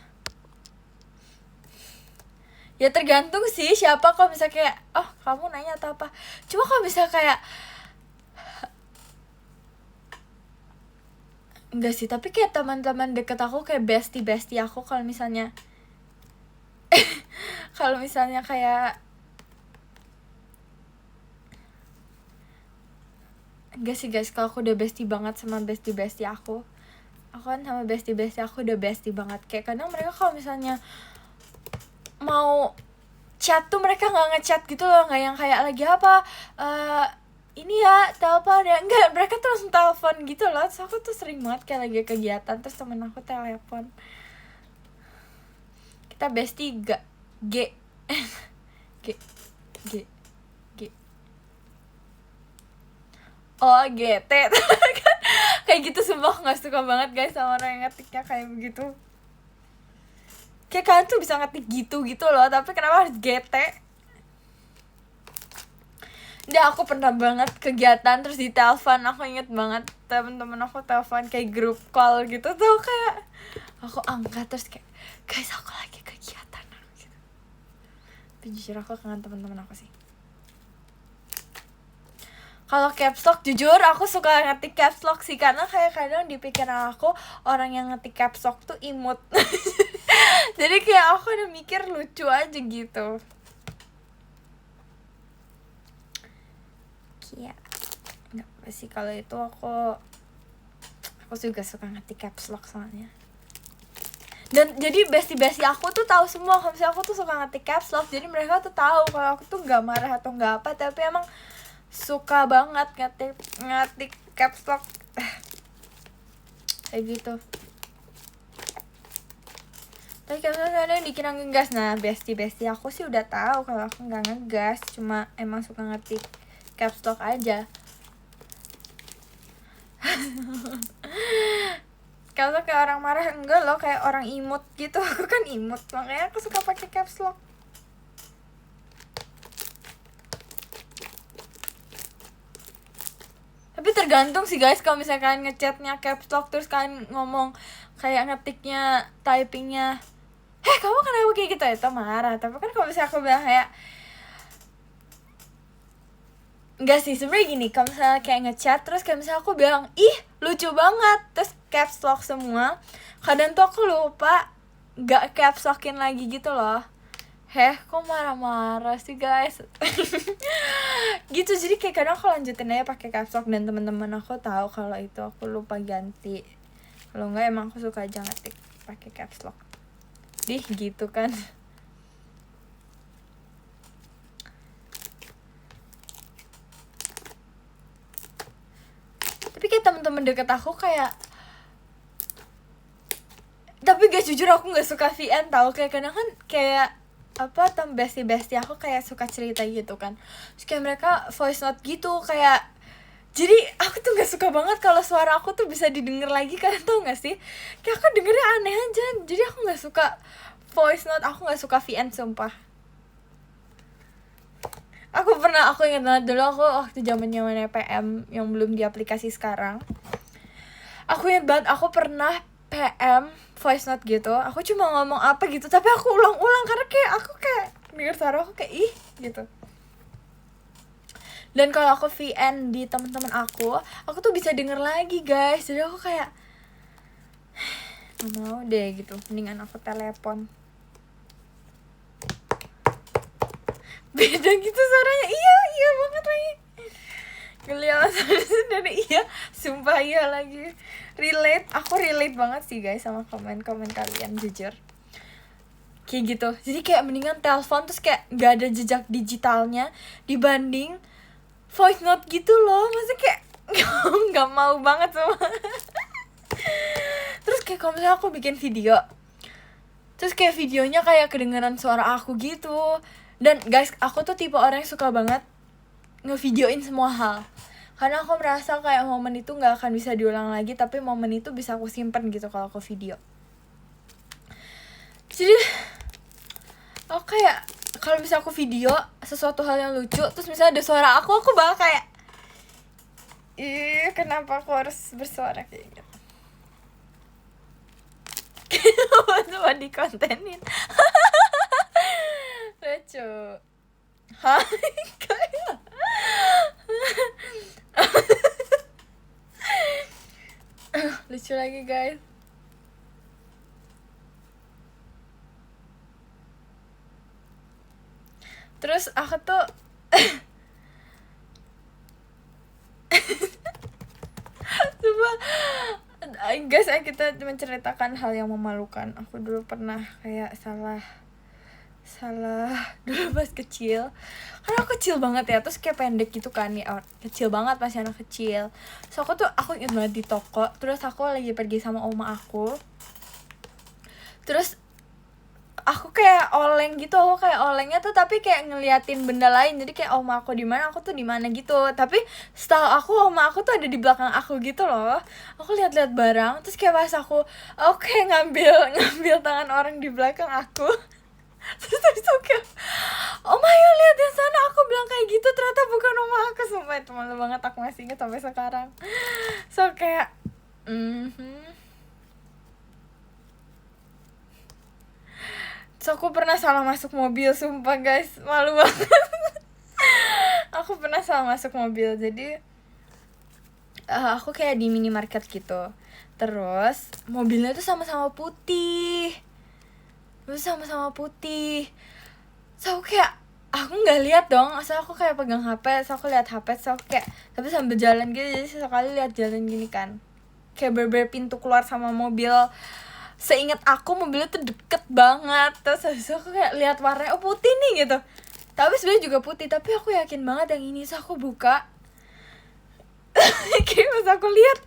Ya tergantung sih siapa. Kalau bisa kayak kamu nanya atau apa, cuma kalau bisa kayak enggak sih, tapi kayak teman-teman deket aku kayak bestie aku, kalau misalnya kalau misalnya kayak enggak sih guys, kalau aku udah bestie banget sama bestie aku kan sama bestie aku udah bestie banget. Kayak kadang mereka kalau misalnya mau chat tuh mereka nggak ngechat gitu loh, nggak yang kayak lagi apa ini ya telepon ya, enggak, mereka tuh langsung telepon gitu loh. Terus aku tuh sering banget kayak lagi kegiatan terus temen aku telepon, kita bestie G GT. Kayak gitu, sumpah nggak suka banget guys sama orang yang ngetiknya kayak begitu. Kayak kalian tuh bisa ngetik gitu loh, tapi kenapa harus GT? Aku pernah banget kegiatan terus di telepon. Aku inget banget temen-temen aku telepon kayak grup call gitu tuh, kayak aku angkat terus kayak guys aku lagi kegiatan gitu. Tapi jujur aku kangen temen-temen aku sih. Kalau caps lock, jujur aku suka ngetik caps lock sih, karena kayak kadang di pikiran aku orang yang ngetik caps lock tuh imut. Jadi kayak aku udah mikir lucu aja gitu. Kayak nggak apa sih, kalau itu aku juga suka ngetik caps lock soalnya. Dan jadi bestie aku tuh tahu semua kalau misalnya aku tuh suka ngetik caps lock. Jadi mereka tuh tahu kalau aku tuh nggak marah atau nggak apa, tapi emang suka banget ngetik caps lock kayak gitu. Tapi kadang yang dikira ngegas. Nah bestie aku sih udah tahu kalau aku nggak ngegas, cuma emang suka ngetik caps lock aja. Kalau kayak orang marah enggak loh, kayak orang imut gitu. Aku kan imut, makanya aku suka pakai caps lock. Tapi tergantung sih guys, kalau misalnya kalian ngechatnya caps lock terus kalian ngomong kayak ngetiknya, typingnya kamu kenapa kayak gitu, itu marah. Tapi kan kalau misalnya aku bilang kayak enggak sih, sebenarnya gini, kalau misalnya kayak ngechat terus kayak misalnya aku bilang ih lucu banget terus caps lock semua, kadang tuh aku lupa gak caps lockin lagi gitu loh. Kok marah-marah sih guys. Gitu, jadi kayak kadang aku lanjutin aja pakai caps lock dan teman-teman aku tahu kalau itu aku lupa ganti. Kalau enggak emang aku suka aja ngetik pakai caps lock. Gitu kan. Tapi kayak teman-teman deket aku kayak, tapi guys jujur aku nggak suka VN tau. Kayak kadang kan kayak apa, temen bestie aku kayak suka cerita gitu kan, terus kayak mereka voice note gitu kayak, jadi aku tuh nggak suka banget kalau suara aku tuh bisa didengar lagi. Kalian tau nggak sih, kayak aku dengernya aneh aja. Jadi aku nggak suka voice note, aku nggak suka VN sumpah. Aku ingat banget dulu aku waktu zaman-zamannya PM yang belum di aplikasi sekarang. Aku ingat banget aku pernah PM voice note gitu. Aku cuma ngomong apa gitu, tapi aku ulang-ulang karena kayak aku kayak denger suara aku kayak ih gitu. Dan kalau aku VN di teman-teman aku tuh bisa denger lagi guys. Jadi aku kayak Nggak mau deh gitu, mendingan aku telepon. Beda gitu suaranya. Iya banget lagi. Ngeliat dari iya, sumpah iya lagi. Aku relate banget sih guys sama komen-komen kalian, jujur. Kayak gitu. Jadi kayak mendingan telepon terus kayak gak ada jejak digitalnya dibanding voice note gitu loh. Maksudnya kayak gak mau banget sama. Terus kayak kalau misalnya aku bikin video, terus kayak videonya kayak kedengeran suara aku gitu. Dan guys, aku tuh tipe orang yang suka banget ngevideoin semua hal, karena aku merasa kayak momen itu gak akan bisa diulang lagi, tapi momen itu bisa aku simpen gitu kalau aku video. Jadi aku kayak kalau misalnya aku video sesuatu hal yang lucu, terus misalnya ada suara aku bakal kayak, ih kenapa aku harus bersuara kayak gitu. Coba dikontenin. Lucu. Hah? Kayak lucu lagi guys. Terus aku tuh coba guys, kita menceritakan hal yang memalukan. Aku dulu pernah kayak salah dulu pas kecil, karena aku kecil banget ya, terus kayak pendek gitu kan ya, kecil banget, masih anak kecil. So aku ingat banget di toko, terus aku lagi pergi sama oma aku, terus aku kayak oleng gitu, aku kayak olengnya tuh tapi kayak ngeliatin benda lain, jadi kayak oma aku di mana, aku tuh di mana gitu. Tapi setahu aku oma aku tuh ada di belakang aku gitu loh. Aku lihat-lihat barang, terus kayak pas aku kayak ngambil tangan orang di belakang aku. Terus habis itu kayak, oma yuk lihat di sana, aku bilang kayak gitu, ternyata bukan oma aku. Sumpah itu malu banget, aku masih inget sampai sekarang. So kayak So aku pernah salah masuk mobil, sumpah guys, malu banget. Aku pernah salah masuk mobil, jadi aku kayak di minimarket gitu. Terus mobilnya tuh sama-sama putih. So aku kayak, aku nggak lihat dong, asal aku kayak pegang HP, so aku lihat HP, so aku kayak, tapi sambil jalan gitu, jadi sesekali lihat jalan gini kan, kayak bener-bener pintu keluar sama mobil. Seingat aku mobilnya tuh deket banget, terus habis itu aku kayak lihat warnanya, putih nih gitu, tapi sebenarnya juga putih, tapi aku yakin banget yang ini. So aku buka, kayak pas aku lihat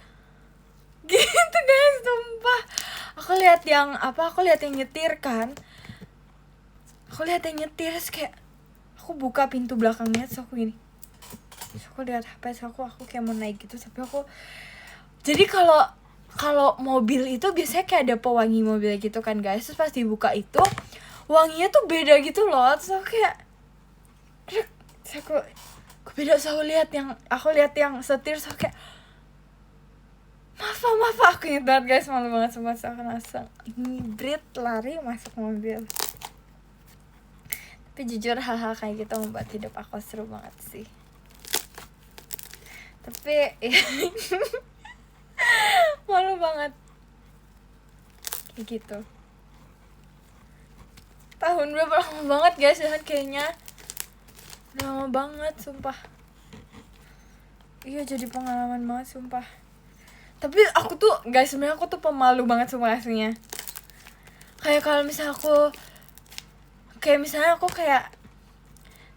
gitu guys, sumpah. Aku lihat yang nyetir kan, terus kayak aku buka pintu belakangnya, terus aku gini, terus aku lihat HP, terus aku kayak mau naik gitu, tapi aku, jadi kalau mobil itu biasanya kayak ada pewangi mobil gitu kan guys, terus pas dibuka itu wanginya tuh beda gitu loh, terus aku kayak, terus aku beda. So aku lihat yang setir, so kayak, maaf aku inget banget guys, malu banget sumpah. So aku langsung ngibrit lari masuk mobil. Tapi jujur hal-hal kayak gitu membuat hidup aku seru banget sih. Tapi malu banget kayak gitu. Tahun berapa, lama banget guys ya kayaknya, lama banget sumpah. Iya, jadi pengalaman banget sumpah. Tapi aku tuh guys, sebenarnya aku tuh pemalu banget sumpah aslinya. Kayak kalau misalnya aku kayak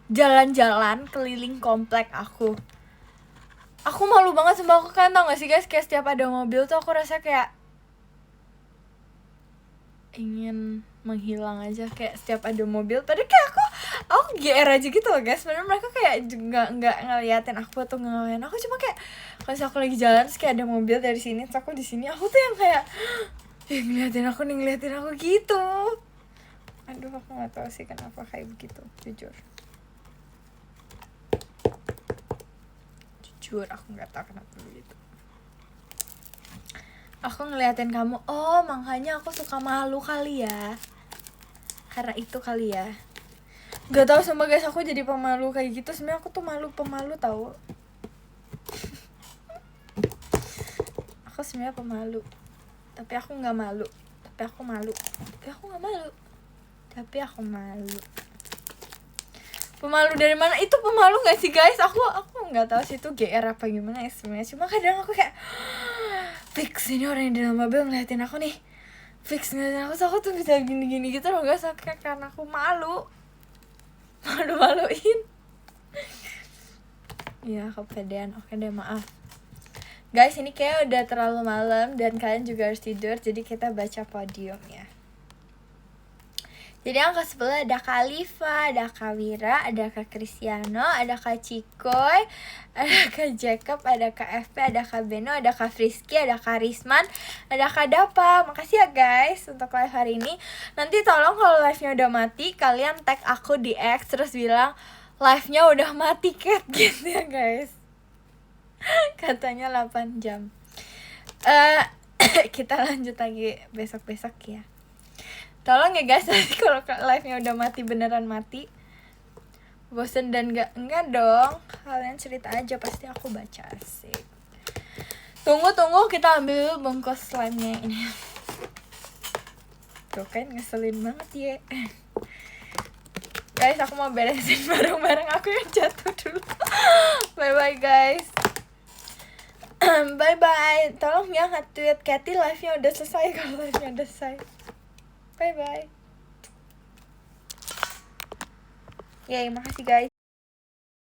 jalan-jalan keliling komplek aku malu banget sumpah. Aku kan tau gak sih guys, kayak setiap ada mobil tuh aku rasa kayak ingin menghilang aja, kayak setiap ada mobil. Padahal kayak aku GR aja gitu loh guys. Sebenarnya mereka kayak juga nggak ngeliatin aku atau ngelawan aku, cuma kayak kalau aku lagi jalan terus kayak ada mobil dari sini, terus aku di sini, aku tuh yang kayak ngeliatin aku gitu. Aduh, aku nggak tahu sih kenapa kayak begitu, jujur aku nggak tahu kenapa begitu. Aku ngeliatin kamu, makanya aku suka malu kali ya, karena itu kali ya. Gak tau sama guys, aku jadi pemalu kayak gitu. Sebenarnya aku tuh pemalu tau. Aku sebenarnya pemalu, tapi aku nggak malu. tapi aku malu. Tapi aku nggak malu. Tapi aku malu. Pemalu dari mana? Itu pemalu nggak sih guys? Aku nggak tahu sih itu GR apa gimana ya sebenarnya. Cuma kadang aku kayak fix ini orang yang di dalam mobil ngeliatin aku nih. Fix ngeliatin aku, so aku tuh bisa gini-gini gitu loh guys. Karena aku malu. Malu-maluin. Iya, kepedean. Oke deh, maaf. Guys, ini kayak udah terlalu malam dan kalian juga harus tidur. Jadi kita baca podium ya. Jadi yang ke-10 ada Kak Alifa, ada Kak Wira, ada Kak Cristiano, ada Kak Cikoy, ada Kak Jacob, ada Kak FP, ada Kak Beno, ada Kak Frisky, ada Kak Risman, ada Kak Dapa. Makasih ya guys untuk live hari ini. Nanti tolong kalau live-nya udah mati, kalian tag aku di X terus bilang live-nya udah mati Cat gitu ya guys. Katanya 8 jam. Kita lanjut lagi besok-besok ya. Tolong ya guys, nanti kalau live-nya udah mati beneran mati, bosen dan enggak dong, kalian cerita aja pasti aku baca. Asik. Tunggu kita ambil bungkus slime-nya ini. Tuh kan ngeselin banget ya. Guys, aku mau beresin barang-barang aku yang jatuh dulu. Bye bye guys. Bye bye. Tolong ya nge-tweet Cathy live-nya udah selesai kalau live-nya udah selesai. Bye bye. Yay, makasih guys.